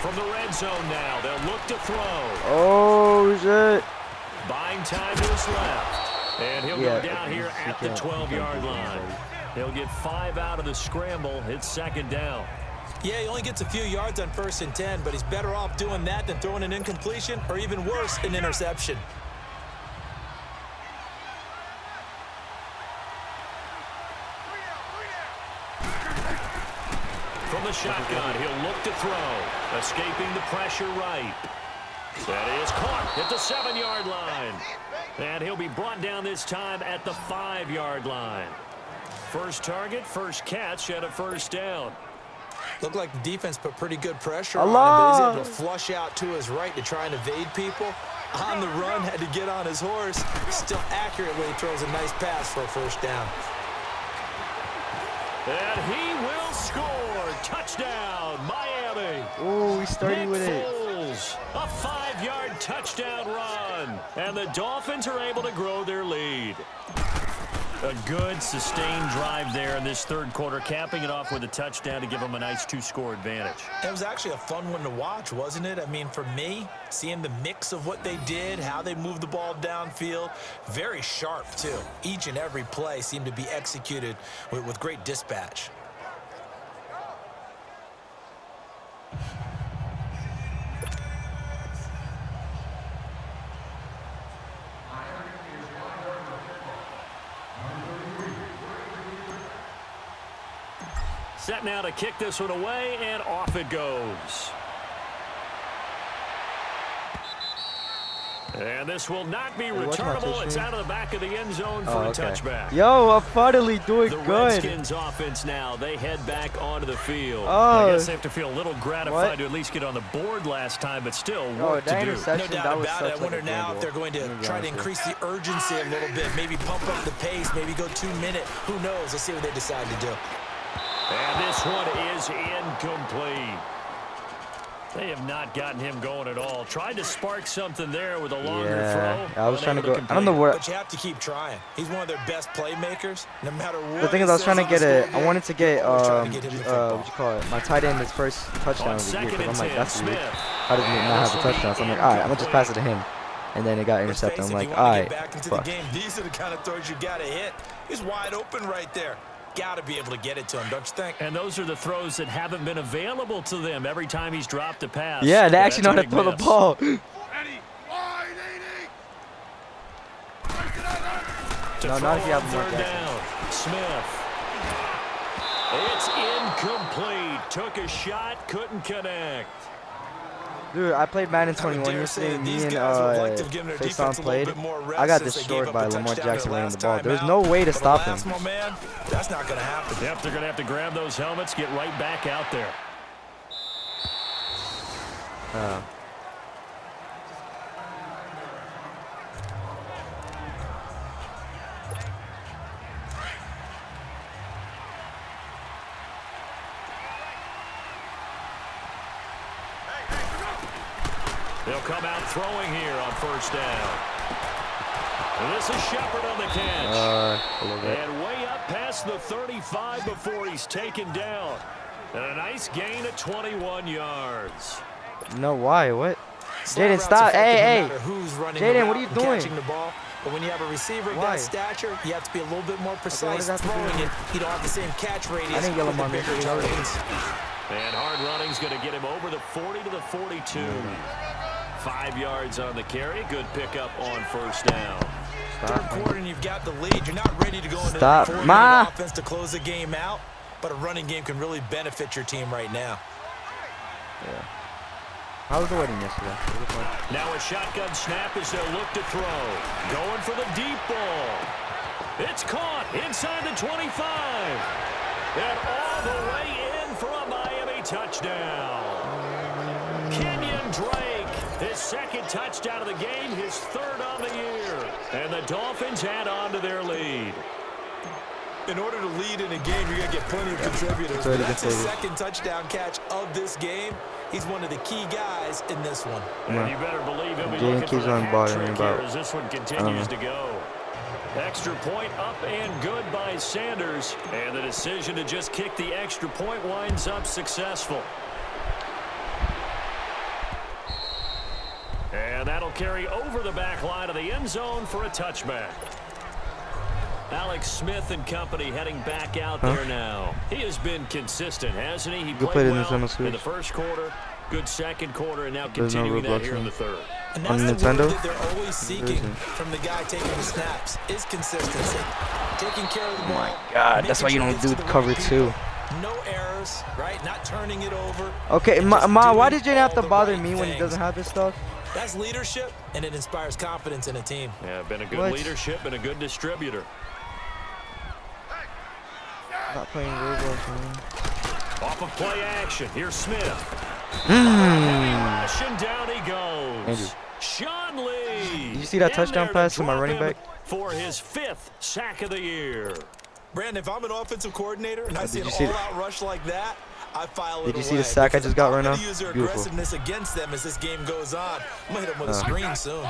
From the red zone now, they'll look to throw. Oh, shit. Buying time to his left. And he'll go down here at the 12-yard line. He'll get 5 out of the scramble. It's 2nd down. Yeah, he only gets a few yards on 1st and 10, but he's better off doing that than throwing an incompletion or even worse, an interception. From the shotgun, he'll look to throw. Escaping the pressure right. That is caught at the 7-yard line. And he'll be brought down this time at the 5-yard line. First target, first catch at a 1st down. Looked like the defense put pretty good pressure on him, but he's able to flush out to his right to try and evade people. On the run, had to get on his horse. Still accurate when he throws a nice pass for a 1st down. And he will score. Touchdown, Miami. Oh, we started with it. Foles, a 5-yard touchdown run. And the Dolphins are able to grow their lead. A good, sustained drive there in this 3rd quarter, capping it off with a touchdown to give them a nice 2-score advantage. It was actually a fun one to watch, wasn't it? I mean, for me, seeing the mix of what they did, how they moved the ball downfield, very sharp, too. Each and every play seemed to be executed with great dispatch. set now to kick this one away, and off it goes. And this will not be returnable. It's out of the back of the end zone for a touchback. Yo, I'm finally doing good. The Redskins offense now, they head back onto the field. I guess they have to feel a little gratified to at least get on the board last time, but still work to do. No doubt about it. I wonder now if they're going to try to increase the urgency a little bit, maybe pump up the pace, maybe go 2 minute. Who knows? Let's see what they decide to do. And this one is incomplete. They have not gotten him going at all. Tried to spark something there with a longer throw. I was trying to go. I don't know where. But you have to keep trying. He's one of their best playmakers, no matter what. The thing is, I was trying to get it. I wanted to get what you call it? My tight end his first touchdown of the year. Because I'm like, that's weird. How does he not have a touchdown? So I'm like, all right, I'm gonna just pass it to him. And then it got intercepted. I'm like, all right. These are the kind of throws you gotta hit. He's wide open right there. Got to be able to get it to him, don't you think? And those are the throws that haven't been available to them every time he's dropped a pass. Yeah, they actually know how to throw the ball. No, not if you have more down. Smith. It's incomplete. Took a shot, couldn't connect. Dude, I played Madden 21 yesterday. Me and Faison played. I got destroyed by Lamar Jackson running the ball. There's no way to stop him. That's not going to happen. Yep, they're going to have to grab those helmets, get right back out there. They'll come out throwing here on first down. And this is Shepard on the catch. And way up past the 35 before he's taken down. And a nice gain at 21 yards. No, why? What? Jaden, stop. Hey. Jaden, what are you doing? The ball. But when you have a receiver of that stature, you have to be a little bit more precise throwing it. You don't have the same catch radius. I didn't get him on bigger targets. And hard running's going to get him over the 40 to the 42. 5 yards on the carry. Good pickup on first down. Third quarter and you've got the lead. You're not ready to go into the offense to close the game out, but a running game can really benefit your team right now. Yeah. How was the wedding yesterday? Now a shotgun snap as they'll look to throw. Going for the deep ball. It's caught inside the 25. And all the way in for a Miami touchdown. Kenyon Drake, his second touchdown of the game, his third on the year. And the Dolphins add on to their lead. In order to lead in a game, you're going to get plenty of contributors. That's his second touchdown catch of this game. He's one of the key guys in this one. And you better believe he'll be looking for the hat trick here as this one continues to go. Extra point up and good by Sanders. And the decision to just kick the extra point winds up successful. And that'll carry over the back line of the end zone for a touchback. Alex Smith and company heading back out there now. He has been consistent, hasn't he? He played well in the first quarter, good second quarter, and now continuing that here in the third. And that's the word that they're always seeking from the guy taking the snaps is consistency. Taking care of the ball. Oh my God, that's why you don't do cover two. No errors, right? Not turning it over. Okay, Ma, why did Jaden have to bother me when he doesn't have this stuff? That's leadership, and it inspires confidence in a team. Yeah, been a good leadership and a good distributor. Not playing Roblox, man. Off of play action. Here's Smith. And down he goes. Andrew. Sean Lee. Did you see that touchdown pass to my running back? For his 5th sack of the year. Brandon, if I'm an offensive coordinator and I see an all-out rush like that, I file it away. Did you see the sack I just got right now? Use their aggressiveness against them as this game goes on. I'm going to hit them with a screen soon.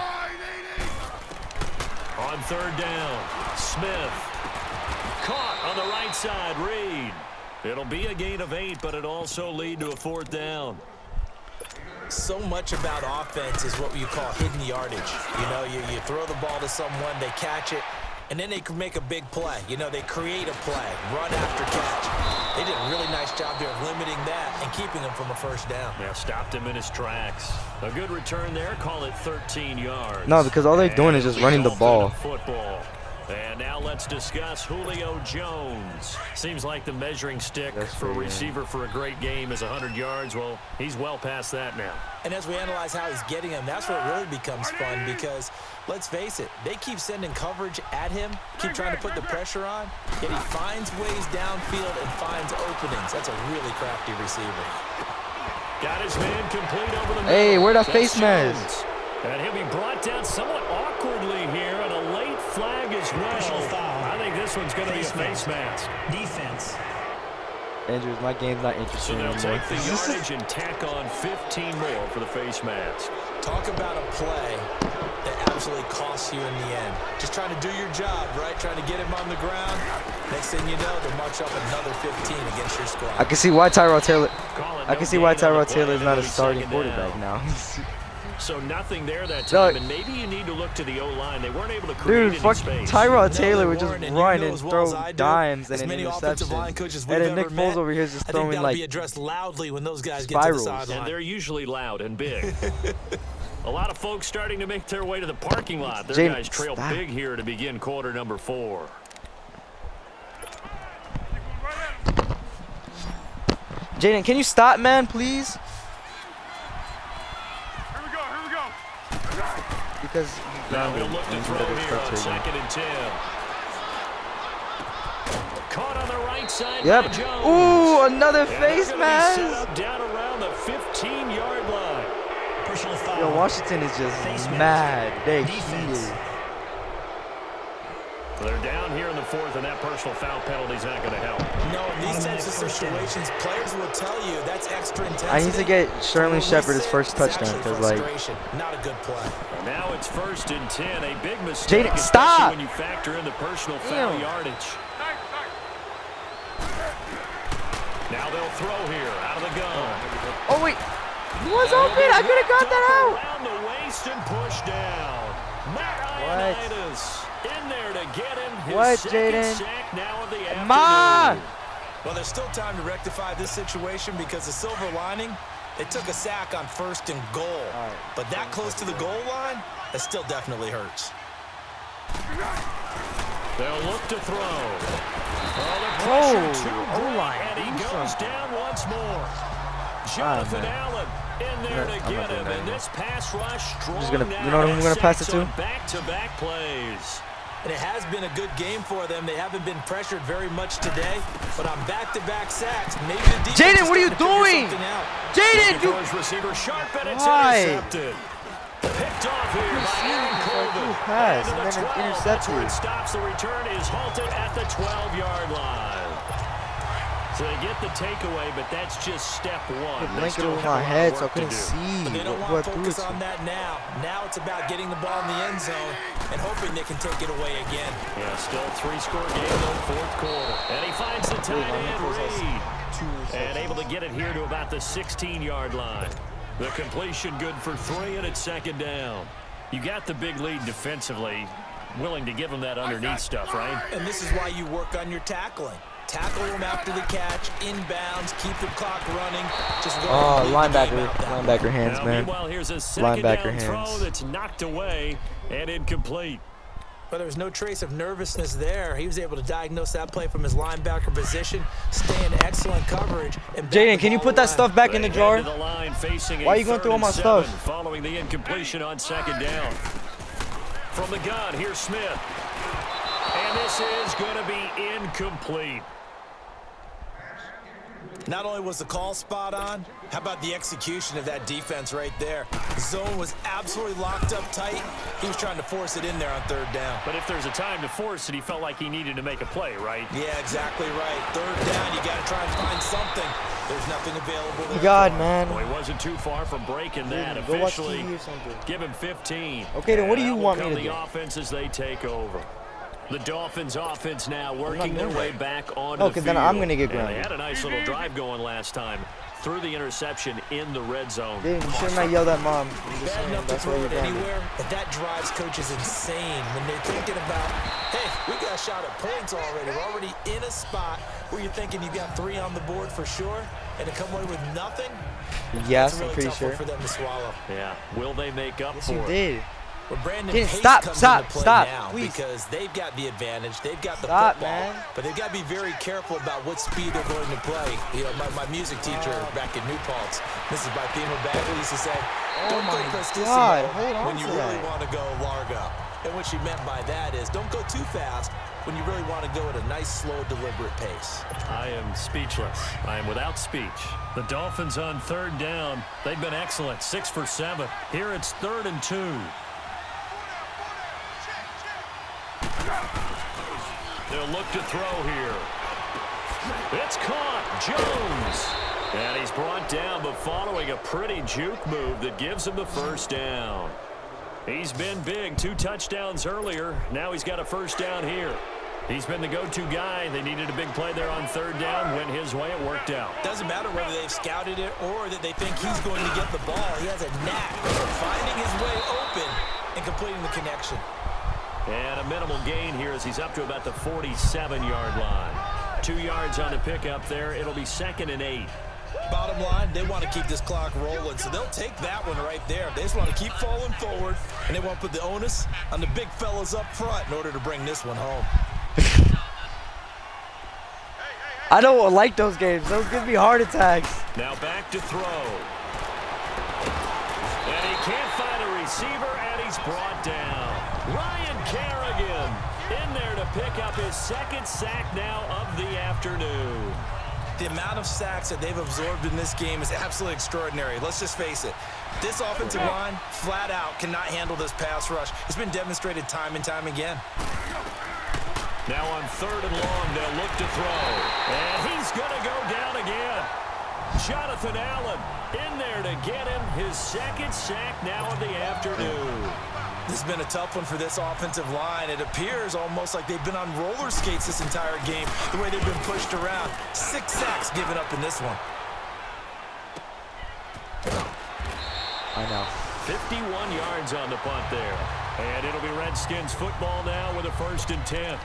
On third down, Smith. Caught on the right side, Reed. It'll be a gain of 8, but it also lead to a 4th down. So much about offense is what you call hidden yardage. You know, you throw the ball to someone, they catch it, and then they can make a big play. You know, they create a play, run after catch. They did a really nice job there of limiting that and keeping him from a first down. Yeah, stopped him in his tracks. A good return there, call it 13 yards. No, because all they're doing is just running the ball. Football. And now let's let's discuss Julio Jones. Seems like the measuring stick for a receiver for a great game is 100 yards. Well, he's well past that now. And as we analyze how he's getting them, that's where it really becomes fun because, let's face it, they keep sending coverage at him, keep trying to put the pressure on, yet he finds ways downfield and finds openings. That's a really crafty receiver. Got his man complete over the middle. Hey, where'd that face mask? And he'll be brought down somewhat awkwardly here, and a late flag as well. I think this one's going to be a face mask. Defense. Andrews, my game's not interesting So they'll anymore. take the yardage and tack on 15 more for the face mask. Talk about a play that absolutely costs you in the end. Just trying to do your job, right? Trying to get him on the ground. Next thing you know, they'll march up another 15 against your squad. I can see why Tyrod Taylor is not a starting quarterback now. So nothing there that time, and maybe you need to look to the O-line. They weren't able to create Dude, fuck space. Tyrod Taylor would just run and throw dimes and an interception. And then Nick Foles over here is just throwing like loudly when those guys spirals. Get to the sideline. And they're usually loud and big. A lot of folks starting to make their way to the parking lot. Their guys trail big here to begin quarter number 4. Jaden, can you stop, man, please? Because now he'll look to throw here on 2nd and 10. Caught on the right side by Jones. Ooh, another face mask. Set up down around the 15-yard line. Personal foul. Yo, Washington is just mad. They heated. They're down here in the 4th, and that personal foul penalty is not going to help. No, in these types of situations, players will tell you that's extra intensity. I need to get Sterling Shepard his first touchdown because, like, not a good play. Now it's 1st and 10, a big mistake. Jaden, stop! When you factor in the personal foul yardage. Now they'll throw here out of the gun. Oh wait, he was open. I could have got that out. Around the waist and push down. Matt Ioannidis in there to get him. His second sack now of the afternoon. Well, there's still time to rectify this situation because the silver lining, they took a sack on 1st and goal. But that close to the goal line, that still definitely hurts. They'll look to throw. And he goes down once more. Jonathan Allen in there to get him, and this pass rush strong. You know who I'm gonna pass it to? Back-to-back plays. And it has been a good game for them. They haven't been pressured very much today, but on back-to-back sacks, maybe the defense. Jaden, what are you doing? Jaden, you. Receiver sharp, and it's intercepted. Picked off here by Aaron Colvin. Pass and then intercepted. That's where it stops. The return is halted at the 12-yard line. So they get the takeaway, but that's just step one. The blanket over my head, so I couldn't see. But they don't want to focus on that now. Now it's about getting the ball in the end zone and hoping they can take it away again. Yeah, still a 3-score game in the 4th quarter. And he finds the tight end, Reed. And able to get it here to about the 16-yard line. The completion good for 3, and it's 2nd down. You got the big lead defensively. Willing to give him that underneath stuff, right? And this is why you work on your tackling. Tackle him after the catch, inbounds, keep the clock running. Just linebacker hands, now, man. Meanwhile, here's a second down throw that's knocked away and incomplete. But there was no trace of nervousness there. He was able to diagnose that play from his linebacker position, stay in excellent coverage. Jaden, can you put that stuff back in the drawer? Why are you going through all my stuff? Following the incompletion on 2nd down. From the gun, here's Smith. And this is going to be incomplete. Not only was the call spot on, how about the execution of that defense right there? The zone was absolutely locked up tight. He was trying to force it in there on 3rd down. But if there's a time to force it, he felt like he needed to make a play, right? Yeah, exactly right. 3rd down, you got to try and find something. There's nothing available there. God, man. Well, he wasn't too far from breaking that. Go watch Officially, TV or something. give him 15. Okay, then what do you want me to do? The offense as they take over. The Dolphins offense now working their way back onto the field. Then I'm going to get grounded. They had a nice little drive going last time. Threw the interception in the red zone. Dude, you should not yell at mom. Bad enough to throw it anywhere, but that drives coaches insane when they're thinking about, hey, we got a shot at points already. We're already in a spot where you're thinking you got 3 on the board for sure, and to come away with nothing. Yes, really I'm pretty tough sure. for them to swallow. Yeah, will they make up for it? Yes, you did. When Brandon Dude, Pace stop, comes stop, into play stop, now, please. because they've got the advantage, they've got the Stop, football, man. but they've got to be very careful about what speed they're going to play. You know, my music teacher back in New Paltz, Mrs. Bythema Bagley, used to say, "Don't go God, prestissimo hold on when you to really that. want to go largo." And what she meant by that is, don't go too fast when you really want to go at a nice, slow, deliberate pace. I am speechless. I am without speech. The Dolphins on 3rd down. They've been excellent. 6 for 7. Here it's 3rd and 2. They'll look to throw here. It's caught. Jones. And he's brought down, but following a pretty juke move that gives him the 1st down. He's been big. 2 touchdowns earlier. Now he's got a 1st down here. He's been the go-to guy. They needed a big play there on 3rd down. Went his way. It worked out. Doesn't matter whether they've scouted it or that they think he's going to get the ball. He has a knack for finding his way open and completing the connection. And a minimal gain here as he's up to about the 47-yard line. 2 yards on the pickup there. It'll be 2nd and 8. Bottom line, they want to keep this clock rolling, so they'll take that one right there. They just want to keep falling forward, and they want to put the onus on the big fellas up front in order to bring this one home. I don't like those games. Those give me heart attacks. Now back to throw. And he can't find a receiver, and he's brought down. Ryan Kerrigan in there to pick up his 2nd sack now of the afternoon. The amount of sacks that they've absorbed in this game is absolutely extraordinary. Let's just face it. This offensive line, flat out, cannot handle this pass rush. It's been demonstrated time and time again. Now on 3rd and long, they'll look to throw. And he's going to go down again. Jonathan Allen in there to get him his 2nd sack now of the afternoon. This has been a tough one for this offensive line. It appears almost like they've been on roller skates this entire game, the way they've been pushed around. 6 sacks given up in this one. I know. 51 yards on the punt there. And it'll be Redskins football now with a 1st and 10.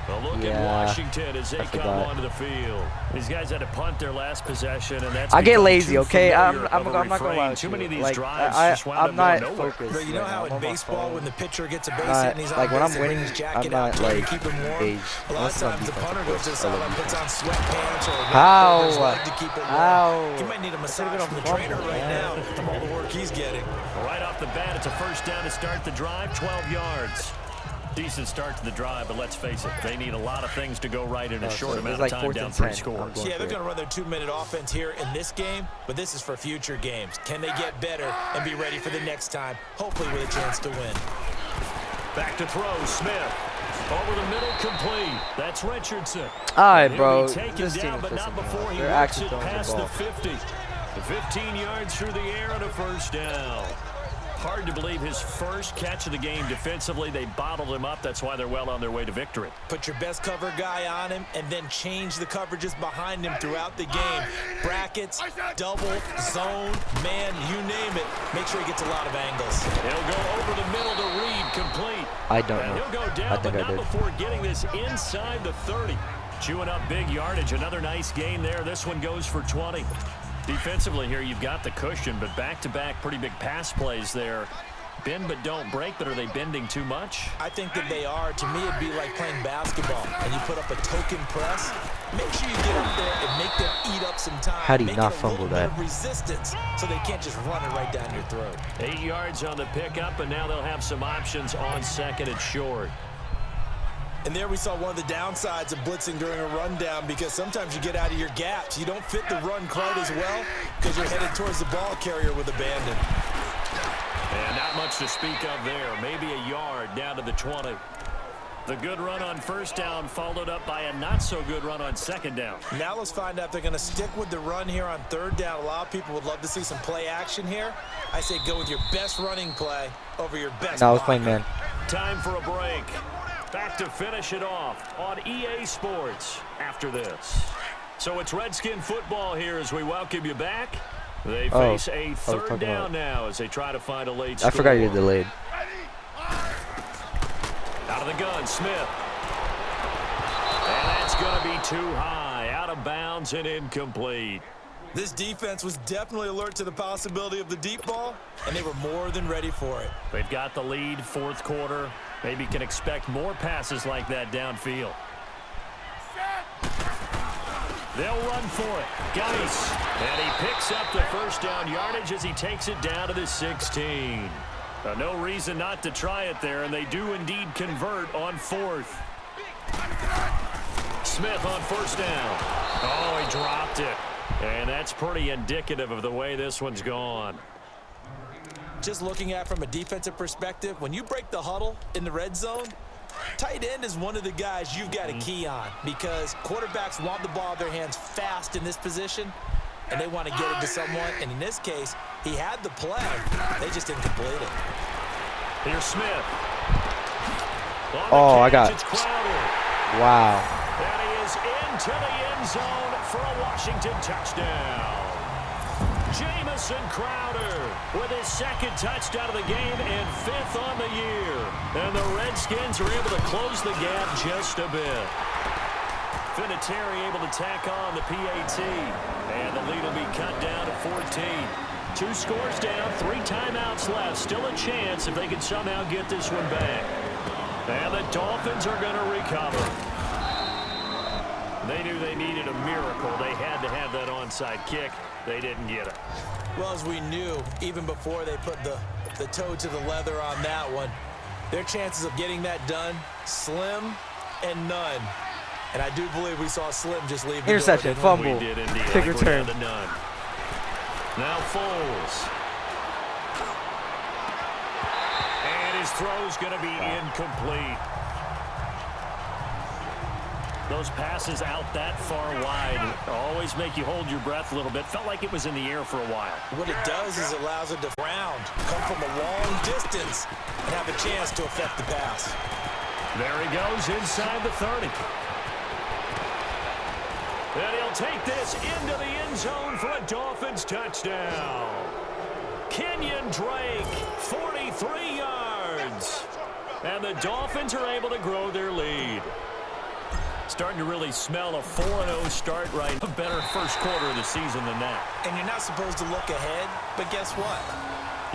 A look at Washington as they come onto the field. These guys had to punt their last possession, and that's I get lazy, okay? I'm not gonna lie. Too many of these like, drives just wound I'm up not going nowhere. focused. But you know how in baseball, when the pitcher gets a base hit and he's on like when I'm base, they bring winning, his jacket I'm not out to like keep him warm. engaged. A lot of times the punter goes to the sideline, puts on sweatpants or a How? over his leg to keep it warm. How? He might need a massage from the trainer right now from all the work he's getting. Right off the bat, it's a 1st down to start the drive, 12 yards. Decent start to the drive, but let's face it, they need a lot of things to go right in a short amount of time down 3 scores. Yeah, they're going to run their 2-minute offense here in this game, but this is for future games. Can they get better and be ready for the next time, hopefully with a chance to win? Back to throw, Smith. Over the middle, complete. That's Richardson. All right, bro. This team is down, but not before he They're works actually it throwing the past ball. the 50. 15 yards through the air and a 1st down. Hard to believe his first catch of the game defensively. They bottled him up. That's why they're well on their way to victory. Put your best cover guy on him and then change the coverages behind him throughout the game. Brackets, double, zone, man, you name it. Make sure he gets a lot of angles. He'll go over the middle to Reed, complete. I don't And know. he'll go down, but not before getting this inside the 30. Chewing up big yardage. Another nice gain there. This one goes for 20. Defensively here, you've got the cushion, but back-to-back pretty big pass plays there. Bend but don't break, but are they bending too much? I think that they are. To me, it'd be like playing basketball, and you put up a token press. Make sure you get up there and make them eat up some time. How do you not fumble that? Make it a little bit of resistance so they can't just run it right down your throat. 8 yards on the pickup, and now they'll have some options on 2nd and short. And there we saw one of the downsides of blitzing during a rundown, because sometimes you get out of your gaps. You don't fit the run quite as well because you're headed towards the ball carrier with abandon. And not much to speak of there. Maybe a yard down to the 20. The good run on 1st down followed up by a not-so-good run on 2nd down. Now let's find out if they're going to stick with the run here on 3rd down. A lot of people would love to see some play action here. I say go with your best running play over your best Now I was playing man. Time for a break. Back to finish it off on EA Sports after this. So it's Redskin football here as we welcome you back. They face a 3rd down now as they try to find a late score. I forgot you're delayed. Out of the gun, Smith. And that's going to be too high. Out of bounds and incomplete. This defense was definitely alert to the possibility of the deep ball, and they were more than ready for it. They've got the lead, fourth quarter. Maybe can expect more passes like that downfield. They'll run for it. Geis. And he picks up the first down yardage as he takes it down to the 16. No reason not to try it there, and they do indeed convert on fourth. Smith on first down. Oh, he dropped it. And that's pretty indicative of the way this one's gone. Just looking at it from a defensive perspective, when you break the huddle in the red zone, tight end is one of the guys you've got to key on because quarterbacks want the ball in their hands fast in this position, and they want to get it to someone. And in this case, he had the play. They just didn't complete it. Here's Smith. Oh, I got it. Wow. And he is into the end zone for a Washington touchdown. Jamison Crowder with his second touchdown of the game and fifth on the year. And the Redskins are able to close the gap just a bit. Vinatieri able to tack on the PAT. And the lead will be cut down to 14. 2 scores down, 3 timeouts left. Still a chance if they can somehow get this one back. And the Dolphins are going to recover. They knew they needed a miracle. They had to have that onside kick. They didn't get it. Well, as we knew, even before they put the toe to the leather on that one, their chances of getting that done, slim and none. And I do believe we saw Slim just leave the interception, door. fumble, We did indeed. kick return. None. Now Foles. And his throw's going to be incomplete. Those passes out that far wide always make you hold your breath a little bit. Felt like it was in the air for a while. What it does is it allows it to round, come from a long distance, and have a chance to affect the pass. There he goes inside the 30. And he'll take this into the end zone for a Dolphins touchdown. Kenyon Drake, 43 yards. And the Dolphins are able to grow their lead. Starting to really smell a 4-0 start right now. A better first quarter of the season than that. And you're not supposed to look ahead, but guess what?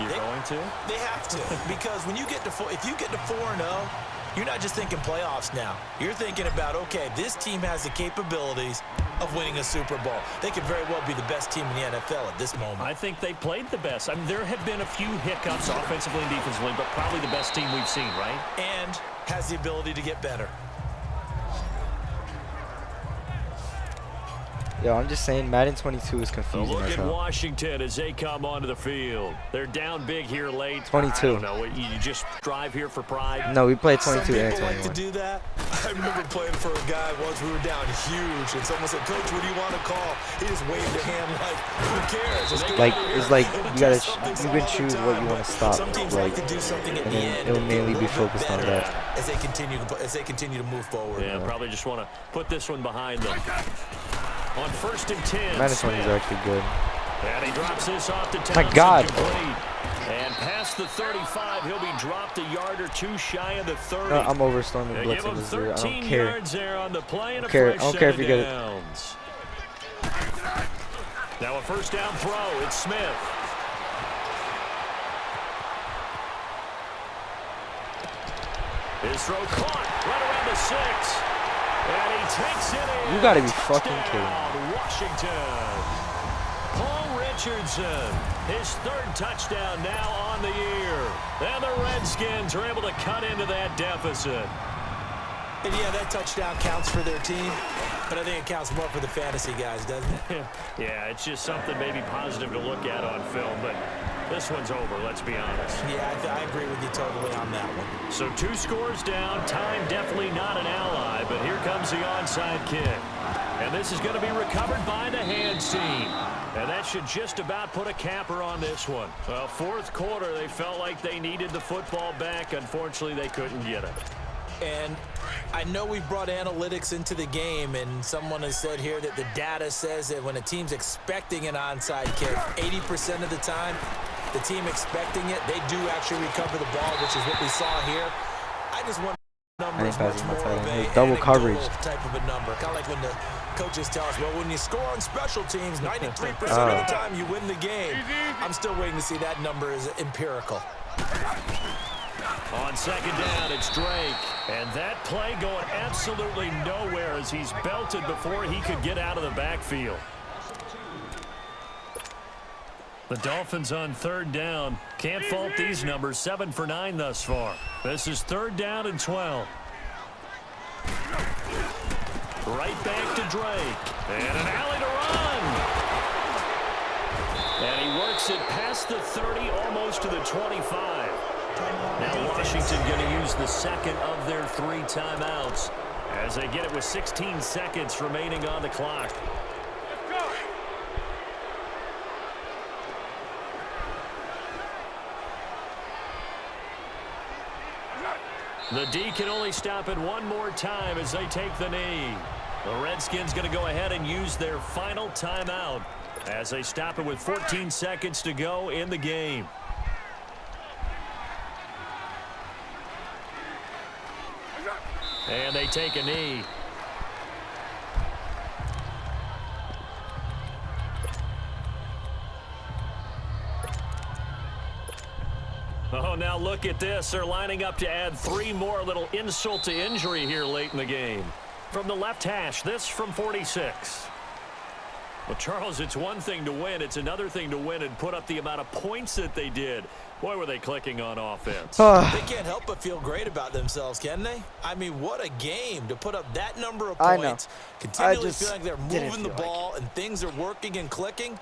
You're going to? They have to, because when you get to if you get to 4-0, you're not just thinking playoffs now. You're thinking about, okay, this team has the capabilities of winning a Super Bowl. They could very well be the best team in the NFL at this moment. I think they played the best. I mean, there have been a few hiccups offensively and defensively, but probably the best team we've seen, right? And has the ability to get better. Yo, I'm just saying, Madden 22 is confusing Look as at hell. Washington as they come onto the field. They're down big here late. 22. I don't know. You just drive here for pride. No, we played Some 22 and people like 21. to do that. I remember playing for a guy once. We were down huge, and someone said, "Coach, what do you want to call?" He just waved a hand like, "Who cares?" Just get Like, out of here it's like and you do gotta, something you some can other choose time. what you want to stop, Some teams like to do something at and the then end. it'll and get a mainly be little bit focused on better that. as they continue to move forward. Yeah, probably just want to put this one behind them. On 1st and 10, Madden 20 is Smith. actually good. And he drops this off to My Townsend. God. Complete. And past the 35, he'll be dropped a yard or two shy of the 30. I'm overstorming They blitz give in him this dude. I 13 don't care. yards there on the play and a I don't fresh care if set you of get it. downs. Now a first down throw. It's Smith. His throw caught right around the 6. And he takes it in. You gotta be fucking kidding Touchdown, Washington. Paul Richardson, his 3rd touchdown now on the year. And the Redskins are able to cut into that deficit. And yeah, that touchdown counts for their team, but I think it counts more for the fantasy guys, doesn't it? Yeah, it's just something maybe positive to look at on film, but this one's over, let's be honest. Yeah, I agree with you totally on that one. So 2 scores down, time definitely not an ally, but here comes the onside kick. And this is going to be recovered by the hands team. And that should just about put a capper on this one. Well, 4th quarter, they felt like they needed the football back. Unfortunately, they couldn't get it. And I know we've brought analytics into the game, and someone has said here that the data says that when a team's expecting an onside kick, 80% of the time, the team expecting it, they do actually recover the ball, which is what we saw here. I just want I ain't passing my tight end. Hey, double coverage. Type of a number, kind of like when the coaches tell us, well, when you score on special teams, 93% of the time you win the game. I'm still waiting to see that number is empirical. On second down, it's Drake. And that play going absolutely nowhere as he's belted before he could get out of the backfield. The Dolphins on third down. Can't fault these numbers. 7 for 9 thus far. This is third down and 12. Right back to Drake. And an alley to run. And he works it past the 30, almost to the 25. Now Washington going to use the second of their 3 timeouts as they get it with 16 seconds remaining on the clock. The D can only stop it one more time as they take the knee. The Redskins going to go ahead and use their final timeout as they stop it with 14 seconds to go in the game. And they take a knee. Oh, now look at this. They're lining up to add 3 more. Little insult to injury here late in the game. From the left hash, this from 46. Well, Charles, it's one thing to win. It's another thing to win and put up the amount of points that they did. Boy, were they clicking on offense. They can't help but feel great about themselves, can they? I mean, what a game to put up that number of points. Continually feel like they're moving the ball and things are working and clicking.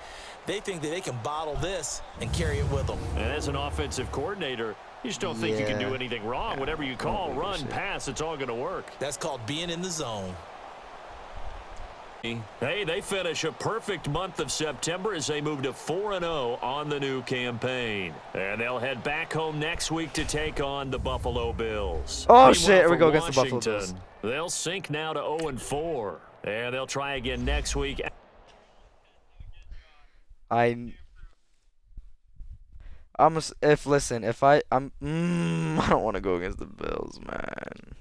They think that they can bottle this and carry it with them. And as an offensive coordinator, you just don't think you can do anything wrong. Whatever you call, run, pass, it's all going to work. That's called being in the zone. Hey, they finish a perfect month of September as they move to 4-0 on the new campaign. And they'll head back home next week to take on the Buffalo Bills. Oh, shit, here we go against the Buffalo Bills. They'll sink now to 0-4. And they'll try again next week. I don't want to go against the Bills, man.